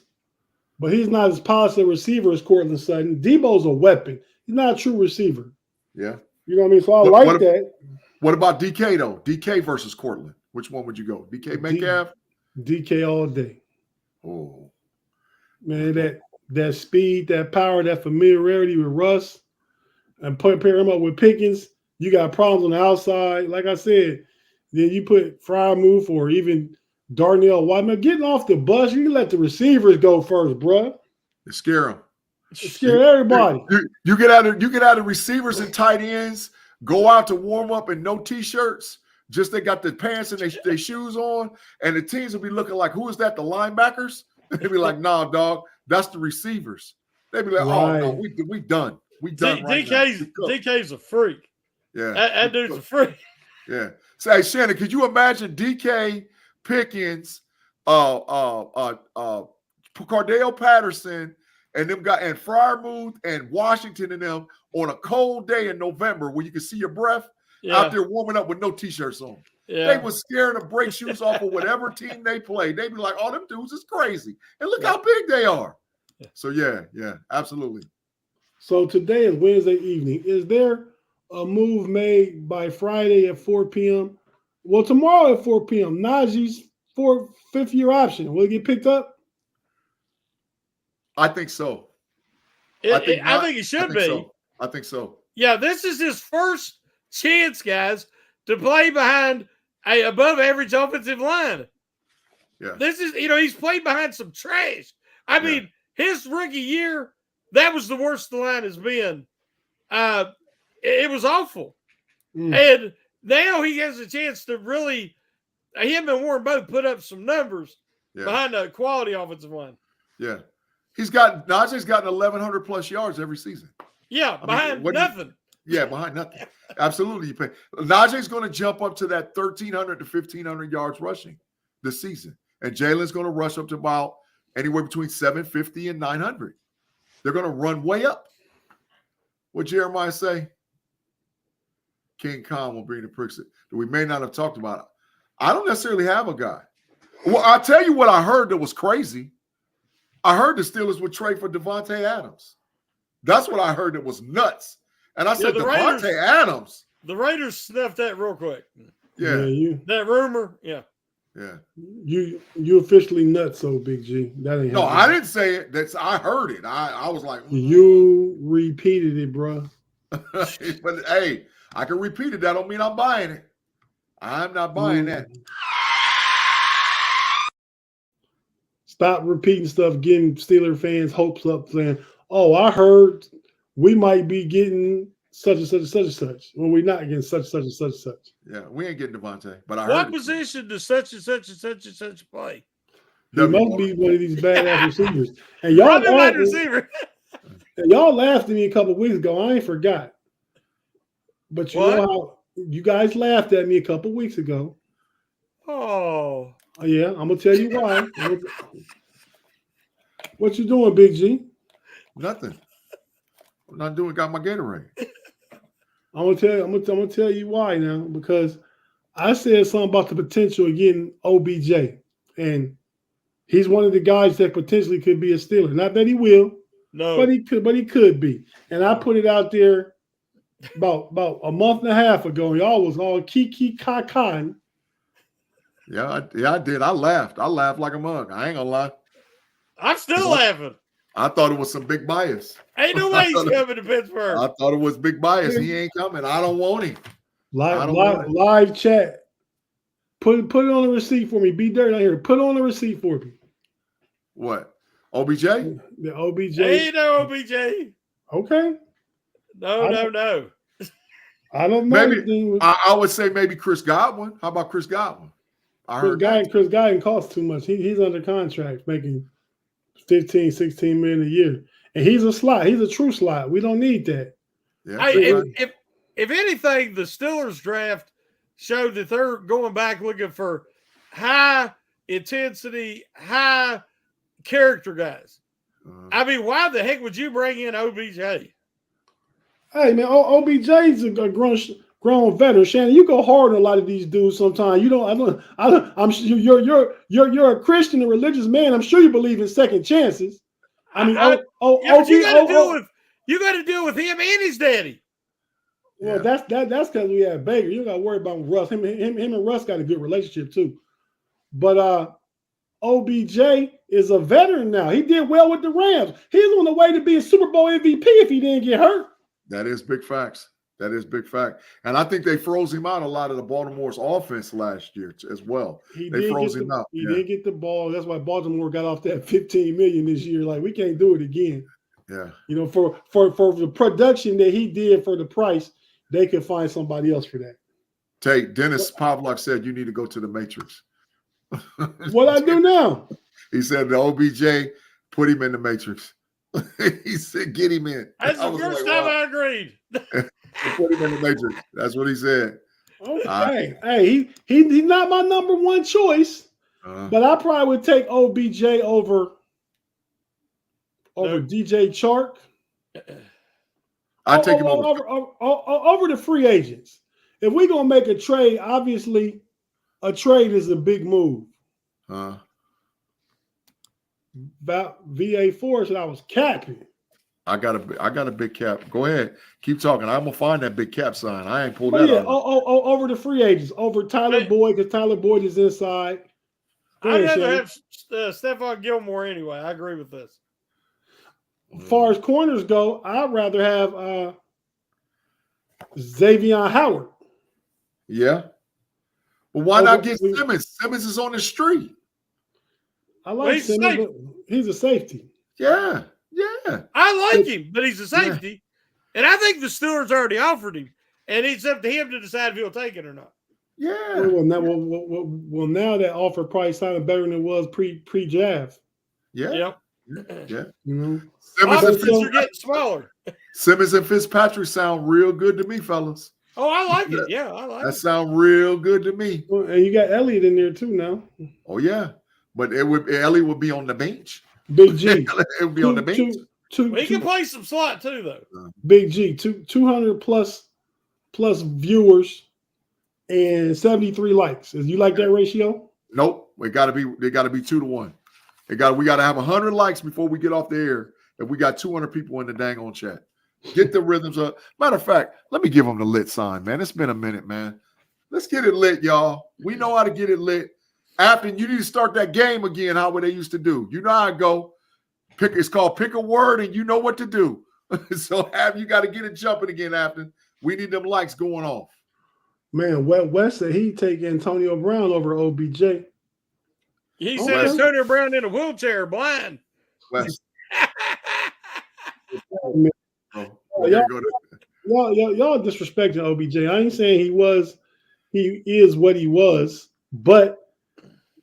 but he's not as polished a receiver as Courtland Sutton. Debo's a weapon. He's not a true receiver. Yeah. You know what I mean? So I like that. What about DK though? DK versus Courtland. Which one would you go? DK Metcalf? DK all day. Oh. Man, that speed, that power, that familiarity with Russ, and pair him up with Pickens, you got problems on the outside. Like I said, then you put Freiermuth or even Darnell Whiteman getting off the bus. You let the receivers go first, bro. Scare them. Scare everybody. You get out of receivers and tight ends, go out to warm up in no t-shirts. Just they got the pants and their shoes on, and the teams will be looking like, who is that? The linebackers? They'd be like, nah, dog, that's the receivers. They'd be like, oh no, we done. We done. DK's a freak. Yeah. That dude's a freak. Yeah. Say, Shannon, could you imagine DK, Pickens, Cardale Patterson, and them guys, and Freiermuth and Washington and them on a cold day in November where you can see your breath out there warming up with no t-shirts on? They was scared to break shoes off of whatever team they played. They'd be like, oh, them dudes is crazy. And look how big they are. So yeah, absolutely. So today is Wednesday evening. Is there a move made by Friday at 4 p.m.? Well, tomorrow at 4 p.m., Najee's 5th-year option. Will it get picked up? I think so. I think it should be. So. I think so. Yeah, this is his first chance, guys, to play behind a above average offensive line. Yeah. This is, he's played behind some trash. I mean, his rookie year, that was the worst the line has been. It was awful. And now he has a chance to really, him and Warren both put up some numbers behind a quality offensive line. Yeah. Najee's gotten 1,100 plus yards every season. Yeah, behind nothing. Behind nothing. Absolutely. Najee's going to jump up to that 1,300 to 1,500 yards rushing this season. And Jalen's going to rush up to about anywhere between 750 and 900. They're going to run way up. What Jeremiah say? King Khan will bring the pricks that we may not have talked about it. I don't necessarily have a guy. Well, I'll tell you what I heard that was crazy. I heard the Steelers would trade for Devontae Adams. That's what I heard that was nuts. And I said, Devontae Adams. The Raiders snuffed that real quick. Yeah. That rumor, Yeah. You officially nuts, so Big-G. That ain't No, I didn't say it. I heard it. I was like, you repeated it, bro. But hey, I can repeat it. That don't mean I'm buying it. I'm not buying that. Stop repeating stuff, getting Steeler fans' hopes up, saying, oh, I heard we might be getting such and such and such and such. When we're not getting such and such and such. Yeah, we ain't getting Devontae. But I what heard position does such and such and such and such play? He must be one of these badass receivers. And y'all laughed at me a couple of weeks ago. I ain't forgot. But you know how you guys laughed at me a couple of weeks ago. Oh. Yeah, I'm gonna tell you why. What you doing, Big-G? Nothing. I'm not doing. Got my Gatorade. I'm gonna tell you why now, because I said something about the potential of getting OBJ, and He's one of the guys that potentially could be a Steeler. Not that he will, No, but he could be. And I put it out there about a month and a half ago. And y'all was all kiki kakan. Yeah, I did. I laughed like a mug. I ain't gonna lie. I'm still laughing. I thought it was some big bias. Ain't no way he's coming to Pittsburgh. I thought it was big bias. He ain't coming. I don't want him. Live chat. Put it on the receipt for me. Be dirty out here. Put it on the receipt for me. What? OBJ? The OBJ. Ain't no OBJ. Okay. No. I don't know. Maybe I would say maybe Chris Godwin. How about Chris Godwin? Chris Godwin costs too much. He's under contract making 15, 16 million a year. And he's a slot. He's a true slot. We don't need that. Yeah. If anything, the Steelers draft showed that they're going back looking for high intensity, high character guys. I mean, why the heck would you bring in OBJ? Hey man, OBJ's a grown veteran. Shannon, you go hard on a lot of these dudes sometimes. You don't. I'm sure you're a Christian and religious man. I'm sure you believe in second chances. I mean, but you got to deal with him and his daddy. Well, that's because we have Baker. You got to worry about Russ. Him and Russ got a good relationship too. But OBJ is a veteran now. He did well with the Rams. He's on the way to be a Super Bowl MVP if he didn't get hurt. That is big facts. That is big fact. And I think they froze him out a lot of the Baltimore's offense last year as well. They froze him out. He didn't get the ball. That's why Baltimore got off that $15 million this year. Like, we can't do it again. Yeah. You know, for the production that he did for the price, they could find somebody else for that. Tate, Dennis Pavlak said you need to go to the Matrix. What I do now? He said the OBJ, put him in the Matrix. He said, get him in. That's the first time I agreed. Put him in the Matrix. That's what he said. Okay. Hey, he's not my number one choice, but I probably would take OBJ over DJ Chark. I take him over the free agents. If we're gonna make a trade, obviously, a trade is a big move. VA Force, I was capping. I got a big cap. Go ahead, keep talking. I'm gonna find that big cap sign. I ain't pulled that out. Over the free agents, over Tyler Boyd, because Tyler Boyd is inside. I'd rather have Stephon Gilmore anyway. I agree with this. As far as corners go, I'd rather have Xavier Howard. Yeah. Well, why not get Simmons? Simmons is on the street. I like Simmons, but he's a safety. Yeah. I like him, but he's a safety. Yeah. And I think the Steelers already offered him. And it's up to him to decide if he'll take it or not. Yeah. Well, now that offer price sounded better than it was pre-draft. Yeah. Yep. Yeah. You know, Simmons are getting smaller. Simmons and Fitzpatrick sound real good to me, fellas. Oh, I like it. Yeah, I like it. That sound real good to me. Well, and you got Elliott in there too now. Oh yeah, but Elliott would be on the bench. Big G. It would be on the bench. He can play some slot too, though. Big G, 200 plus viewers and 73 likes. You like that ratio? Nope. They got to be 2-1. We got to have 100 likes before we get off the air. If we got 200 people in the dang on chat, get the rhythms up. Matter of fact, let me give them the lit sign, man. It's been a minute, man. Let's get it lit, y'all. We know how to get it lit. After you need to start that game again, how they used to do. You know how it go. It's called pick a word, and you know what to do. So you got to get it jumping again, Afton. We need them likes going off. Man, West said he'd take Antonio Brown over OBJ. He said Antonio Brown in a wheelchair, blind. West. Y'all disrespecting OBJ. I ain't saying he is what he was, but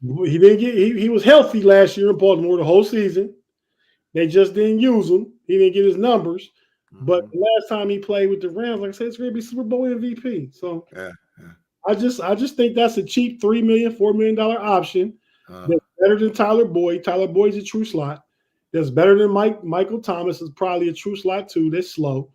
he was healthy last year in Baltimore the whole season. They just didn't use him. He didn't get his numbers. But the last time he played with the Rams, like I said, it's going to be Super Bowl MVP. So I just think that's a cheap $3 million, $4 million option. That's better than Tyler Boyd. Tyler Boyd's a true slot. That's better than Michael Thomas is probably a true slot too. That's slow.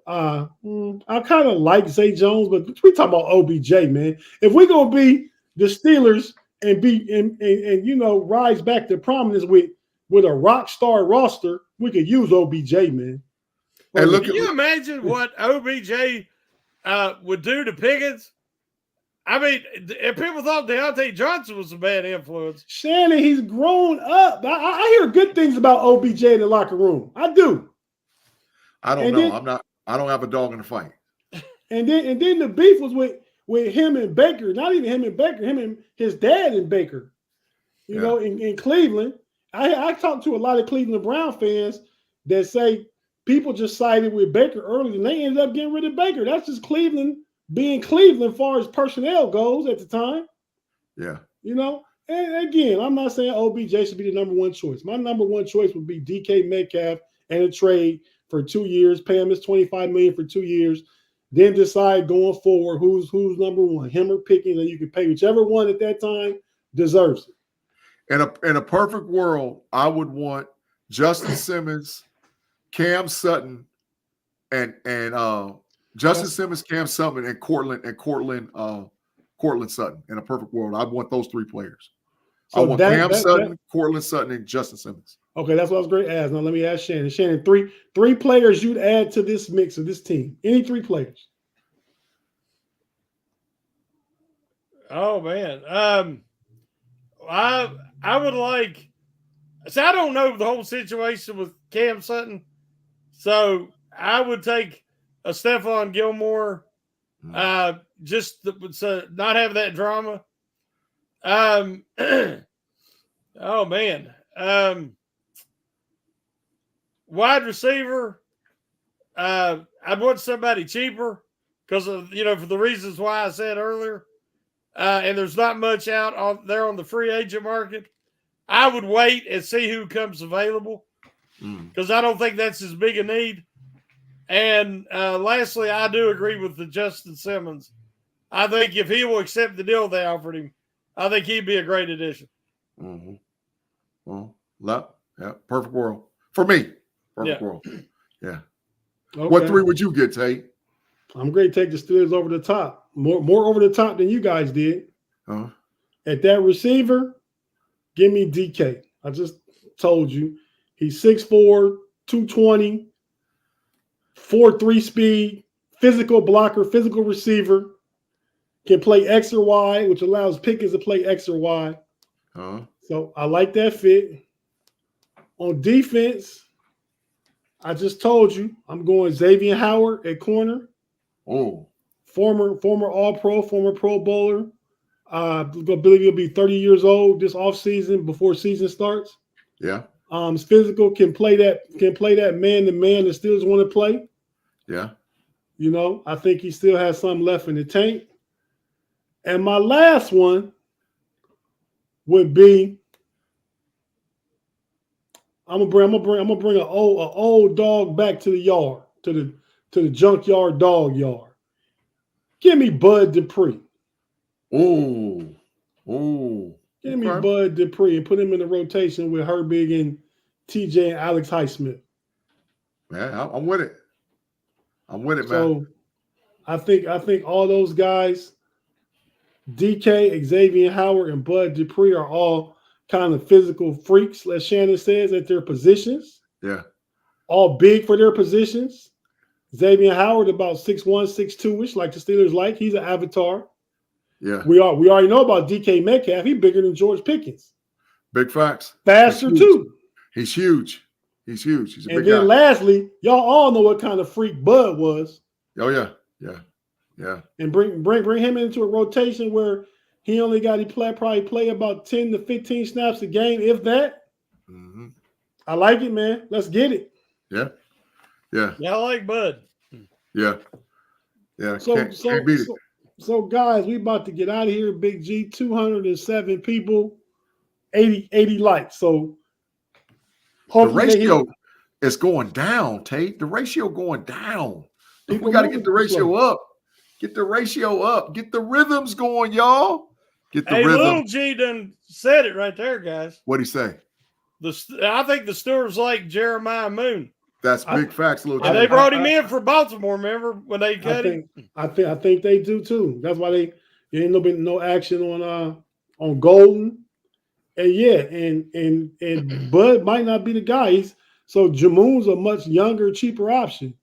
I kind of like Zay Jones, but we talking about OBJ, man. If we're gonna be the Steelers and you know, rise back to prominence with a rock star roster, we could use OBJ, man. Hey, look, can you imagine what OBJ would do to Pickens? I mean, if people thought Deontay Johnson was a bad influence. Shannon, he's grown up. I hear good things about OBJ in the locker room. I do. I don't know. I don't have a dog in the fight. And then the beef was with him and Baker. Not even him and Baker, him and his dad and Baker. You know, in Cleveland. I talked to a lot of Cleveland Brown fans that say people just sided with Baker early and they ended up getting rid of Baker. That's just Cleveland being Cleveland as far as personnel goes at the time. Yeah. You know, and again, I'm not saying OBJ should be the number one choice. My number one choice would be DK Metcalf and a trade for 2 years, pay him his $25 million for 2 years, then decide going forward who's number one, him or Pickens, and you can pay whichever one at that time deserves it. In a perfect world, I would want Justin Simmons, Cam Sutton, and Justin Simmons, Cam Sutton, and Cortland Sutton. In a perfect world, I want those three players. So I want Cam Sutton, Cortland Sutton, and Justin Simmons. Okay, that's what I was going to ask. Now let me ask Shannon. Shannon, three players you'd add to this mix of this team. Any three players? Oh man, I would like. So I don't know the whole situation with Cam Sutton, so I would take a Stephon Gilmore, just so not have that drama. Oh man, wide receiver. I'd want somebody cheaper because of for the reasons why I said earlier. And there's not much out there on the free agent market. I would wait and see who comes available because I don't think that's as big a need. And lastly, I do agree with the Justin Simmons. I think if he will accept the deal they offered him, I think he'd be a great addition. Mm-hmm. Well, yeah, perfect world for me. Perfect world. Yeah. Okay. What three would you get, Tate? I'm going to take the Steelers over the top. More over the top than you guys did. At that receiver, give me DK. I just told you. He's 6'4", 220, 4.3 speed, physical blocker, physical receiver. Can play X or Y, which allows Pickens to play X or Y. So I like that fit. On defense, I just told you, I'm going Xavier Howard at corner. Oh. Former All-Pro, former Pro Bowler. I believe he'll be 30 years old this offseason before season starts. Yeah. He's physical, can play that man-to-man the Steelers want to play. Yeah. You know, I think he still has something left in the tank. And my last one would be I'm gonna bring an old dog back to the yard, to the junkyard dog yard. Give me Bud Dupree. Give me Bud Dupree and put him in the rotation with Herbig and TJ and Alex Highsmith. Man, I'm with it. I'm with it, man. So I think all those guys, DK, Xavier Howard, and Bud Dupree are all kind of physical freaks, as Shannon says, at their positions. Yeah. All big for their positions. Xavier Howard about 6'1", 6'2", like the Steelers like. He's an avatar. Yeah. We already know about DK Metcalf. He's bigger than George Pickens. Big facts. Faster too. He's huge. He's huge. He's a big guy. And then lastly, y'all all know what kind of freak Bud was. Oh yeah. Yeah. Yeah. And bring him into a rotation where he only got to probably play about 10 to 15 snaps a game, if that. Mm-hmm. I like it, man. Let's get it. Yeah. Yeah. Yeah, I like Bud. Yeah. Yeah. Can't beat it. So, guys, we about to get out of here. Big G, 207 people, 80 likes. So, the ratio is going down, Tate. The ratio going down. We got to get the ratio up. Get the ratio up. Get the rhythms going, y'all. Get the rhythm. Little G done said it right there, guys. What'd he say? I think the Steelers like Jeremiah Moon. That's big facts, Little G. They brought him in for Baltimore, remember, when they cut him? I think they do, too. That's why there ain't been no action on Golden. And yeah, and Bud might not be the guy. So Jamoon's a much younger, cheaper option.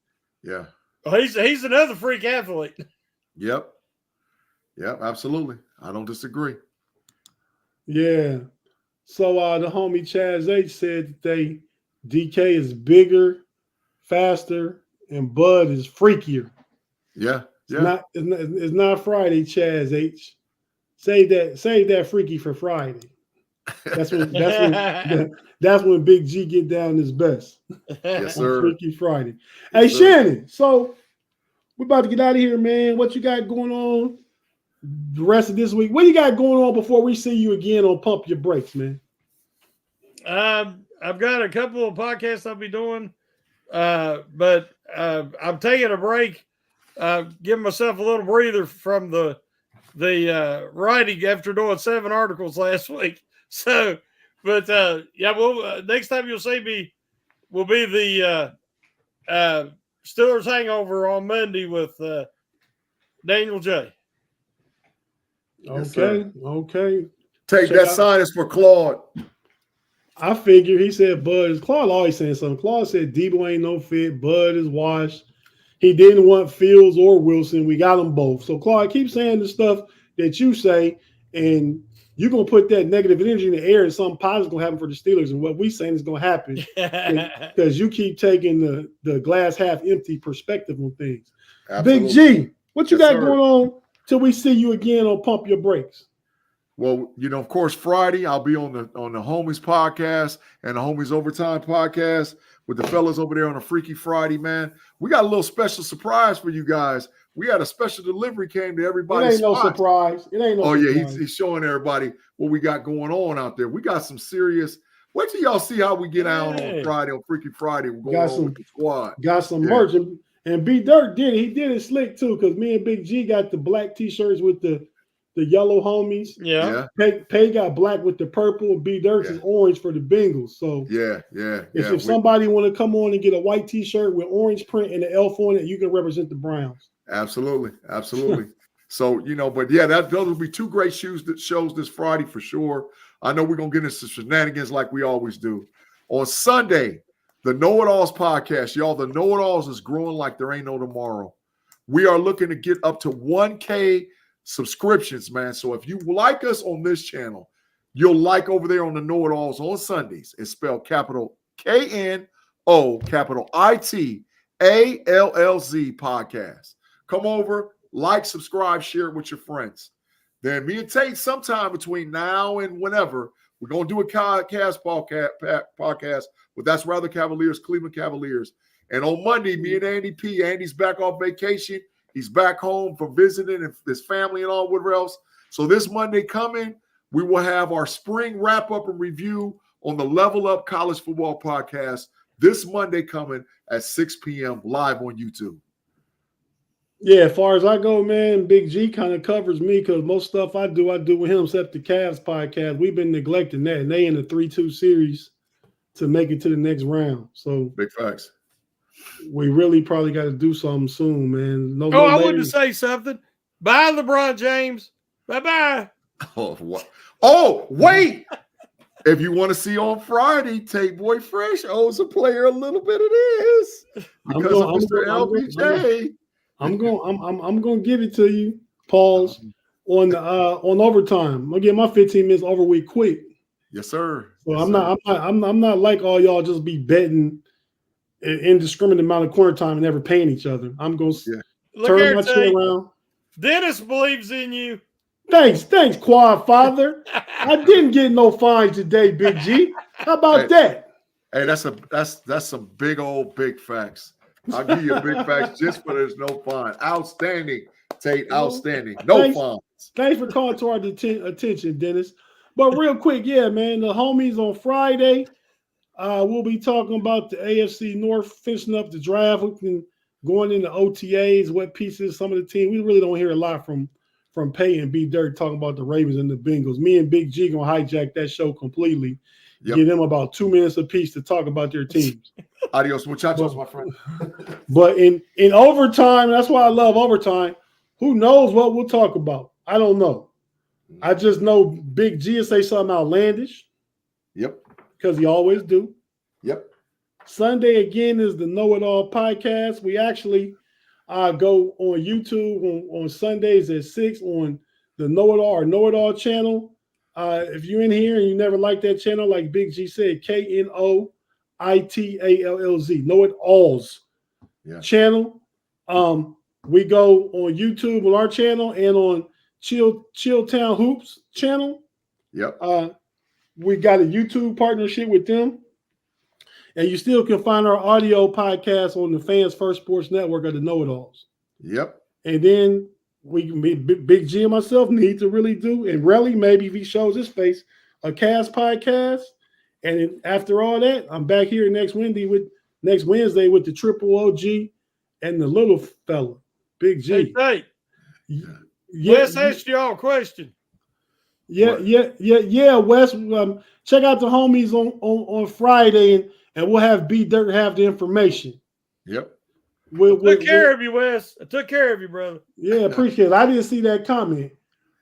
Yeah. Oh, he's another freak athlete. Yep. Yep, absolutely. I don't disagree. Yeah. So the homie Chaz H said that DK is bigger, faster, and Bud is freakier. Yeah. Yeah. It's not Friday, Chaz H. Save that freaky for Friday. That's when Big G get down his best. Yes, On sir. Freaky Friday. Yes, Hey, sir. Shannon, so we're about to get out of here, man. What you got going on the rest of this week? What you got going on before we see you again on Pump Your Brakes, man? I've got a couple of podcasts I'll be doing, but I'm taking a break, giving myself a little breather from the writing after doing 7 articles last week. So, but yeah, we'll next time you'll see me will be the Steelers hangover on Monday with Daniel J. Yes, Okay. Take Check that out- sign is for Claude. I figure he said Bud is Claude always saying something. Claude said Debo ain't no fit. Bud is washed. He didn't want Fields or Wilson. We got them both. So Claude, keep saying the stuff that you say, and you're gonna put that negative energy in the air, and something positive gonna happen for the Steelers. And what we saying is gonna happen because you keep taking the glass half empty perspective on things. Absolutely. Big G, what you Yes, got sir. going on till we see you again on Pump Your Brakes? Well, of course, Friday I'll be on the Homies podcast and the Homies Overtime podcast with the fellas over there on a Freaky Friday, man. We got a little special surprise for you guys. We had a special delivery came to It everybody's ain't no spot. surprise. It ain't no Oh, yeah, surprise. he's showing everybody what we got going on out there. We got some serious. Wait till y'all see how we get out on Friday, on Freaky Friday. We're going on with the squad. Got some Yeah. merch. And B Dirt did it. He did it slick too, because me and Big G got the black t-shirts with the yellow homies. Yeah. Pay got black with the purple, and B Dirt is orange for the Bengals. So Yeah. if somebody want to come on and get a white t-shirt with orange print and the elf on it, you can represent the Browns. Absolutely. So, but yeah, those will be 2 great shows this Friday for sure. I know we're going to get into shenanigans like we always do. On Sunday, the Know-It-Alls podcast, y'all, the Know-It-Alls is growing like there ain't no tomorrow. We are looking to get up to 1K subscriptions, man. So if you like us on this channel, you'll like over there on the Know-It-Alls on Sundays. It's spelled capital KNO, capital ITALLZ podcast. Come over, like, subscribe, share it with your friends. Then me and Tate, sometime between now and whenever, we're going to do a podcast with That's Rather Cavaliers, Cleveland Cavaliers. And on Monday, me and Andy P. Andy's back off vacation. He's back home from visiting and his family and all whatever else. So this Monday coming, we will have our spring wrap-up and review on the Level Up College Football Podcast this Monday coming at 6 p.m. live on YouTube. Yeah, as far as I go, man, Big G kind of covers me because most stuff I do with him, except the Cavs podcast. We've been neglecting that, and they in the 3-2 series to make it to the next round. So big facts. We really probably got to do something soon, man. I wanted to say something. Bye, LeBron James. Bye-bye. Oh, what? Oh, wait. If you want to see on Friday, Tate Boy Fresh owes a player a little bit of this because of Mr. LBJ. I'm going to give it to you. Pause on overtime. I'm going to get my 15 minutes over with quick. Yes, sir. So yes, I'm not like all y'all just be betting an indiscriminate amount of corner time and never paying each other. I'm going to turn my chair around. Dennis believes in you. Thanks, Quad Father. I didn't get no fines today, Big G. How about that? Hey, that's some big facts. I'll give you a big facts just for there's no fine. Outstanding, Tate. Outstanding. No fines. Thanks for calling to our attention, Dennis. But real quick, yeah, man, the homies on Friday. We'll be talking about the AFC North finishing up the draft, going into OTAs, what pieces, some of the team. We really don't hear a lot from Pay and B Dirt talking about the Ravens and the Bengals. Me and Big G gonna hijack that show completely. Yep. Give them about 2 minutes apiece to talk about their teams. Adios, muchachos, my friend. But in overtime, that's why I love overtime. Who knows what we'll talk about? I don't know. I just know Big G will say something outlandish. Yep. Because he always do. Yep. Sunday again is the Know It All podcast. We actually go on YouTube on Sundays at 6 on the Know It All or Know It All channel. If you're in here and you never liked that channel, like Big G said, KNOITALLZ, Know It All's channel. We go on YouTube on our channel and on Chilltown Hoops channel. Yep. We got a YouTube partnership with them. And you still can find our audio podcast on the Fans First Sports Network of the Know It Alls. Yep. And then Big G and myself need to really do, and Relly, maybe if he shows his face, a cast podcast. And then after all that, I'm back here next Wednesday with the Triple OG and the little fella, Big G. Hey, Yeah, Wes asked y'all a question. Yeah, Wes. Check out the homies on Friday, and we'll have B Dirt have the information. Yep. I took care of you, Wes. I took care of you, brother. Yeah, appreciate it. I didn't see that comment.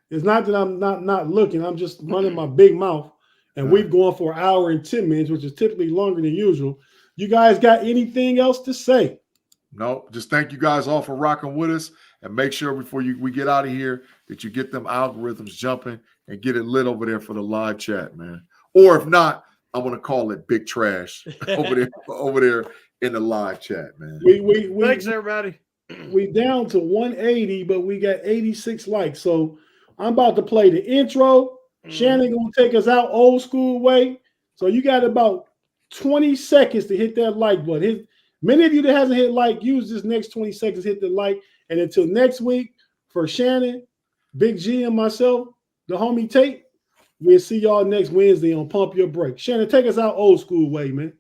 It's not that I'm not looking. I'm just running my big mouth, and we've gone for an hour and 10 minutes, which is typically longer than usual. You guys got anything else to say? No, just thank you guys all for rocking with us, and make sure before we get out of here that you get them algorithms jumping and get it lit over there for the live chat, man. Or if not, I want to call it big trash over there in the live chat, man. Thanks, everybody. We down to 180, but we got 86 likes. So I'm about to play the intro. Shannon gonna take us out old school way. So you got about 20 seconds to hit that like button. Many of you that hasn't hit like, use this next 20 seconds, hit the like. And until next week, for Shannon, Big G, and myself, the homie Tate, we'll see y'all next Wednesday on Pump Your Brakes. Shannon, take us out old school way, man.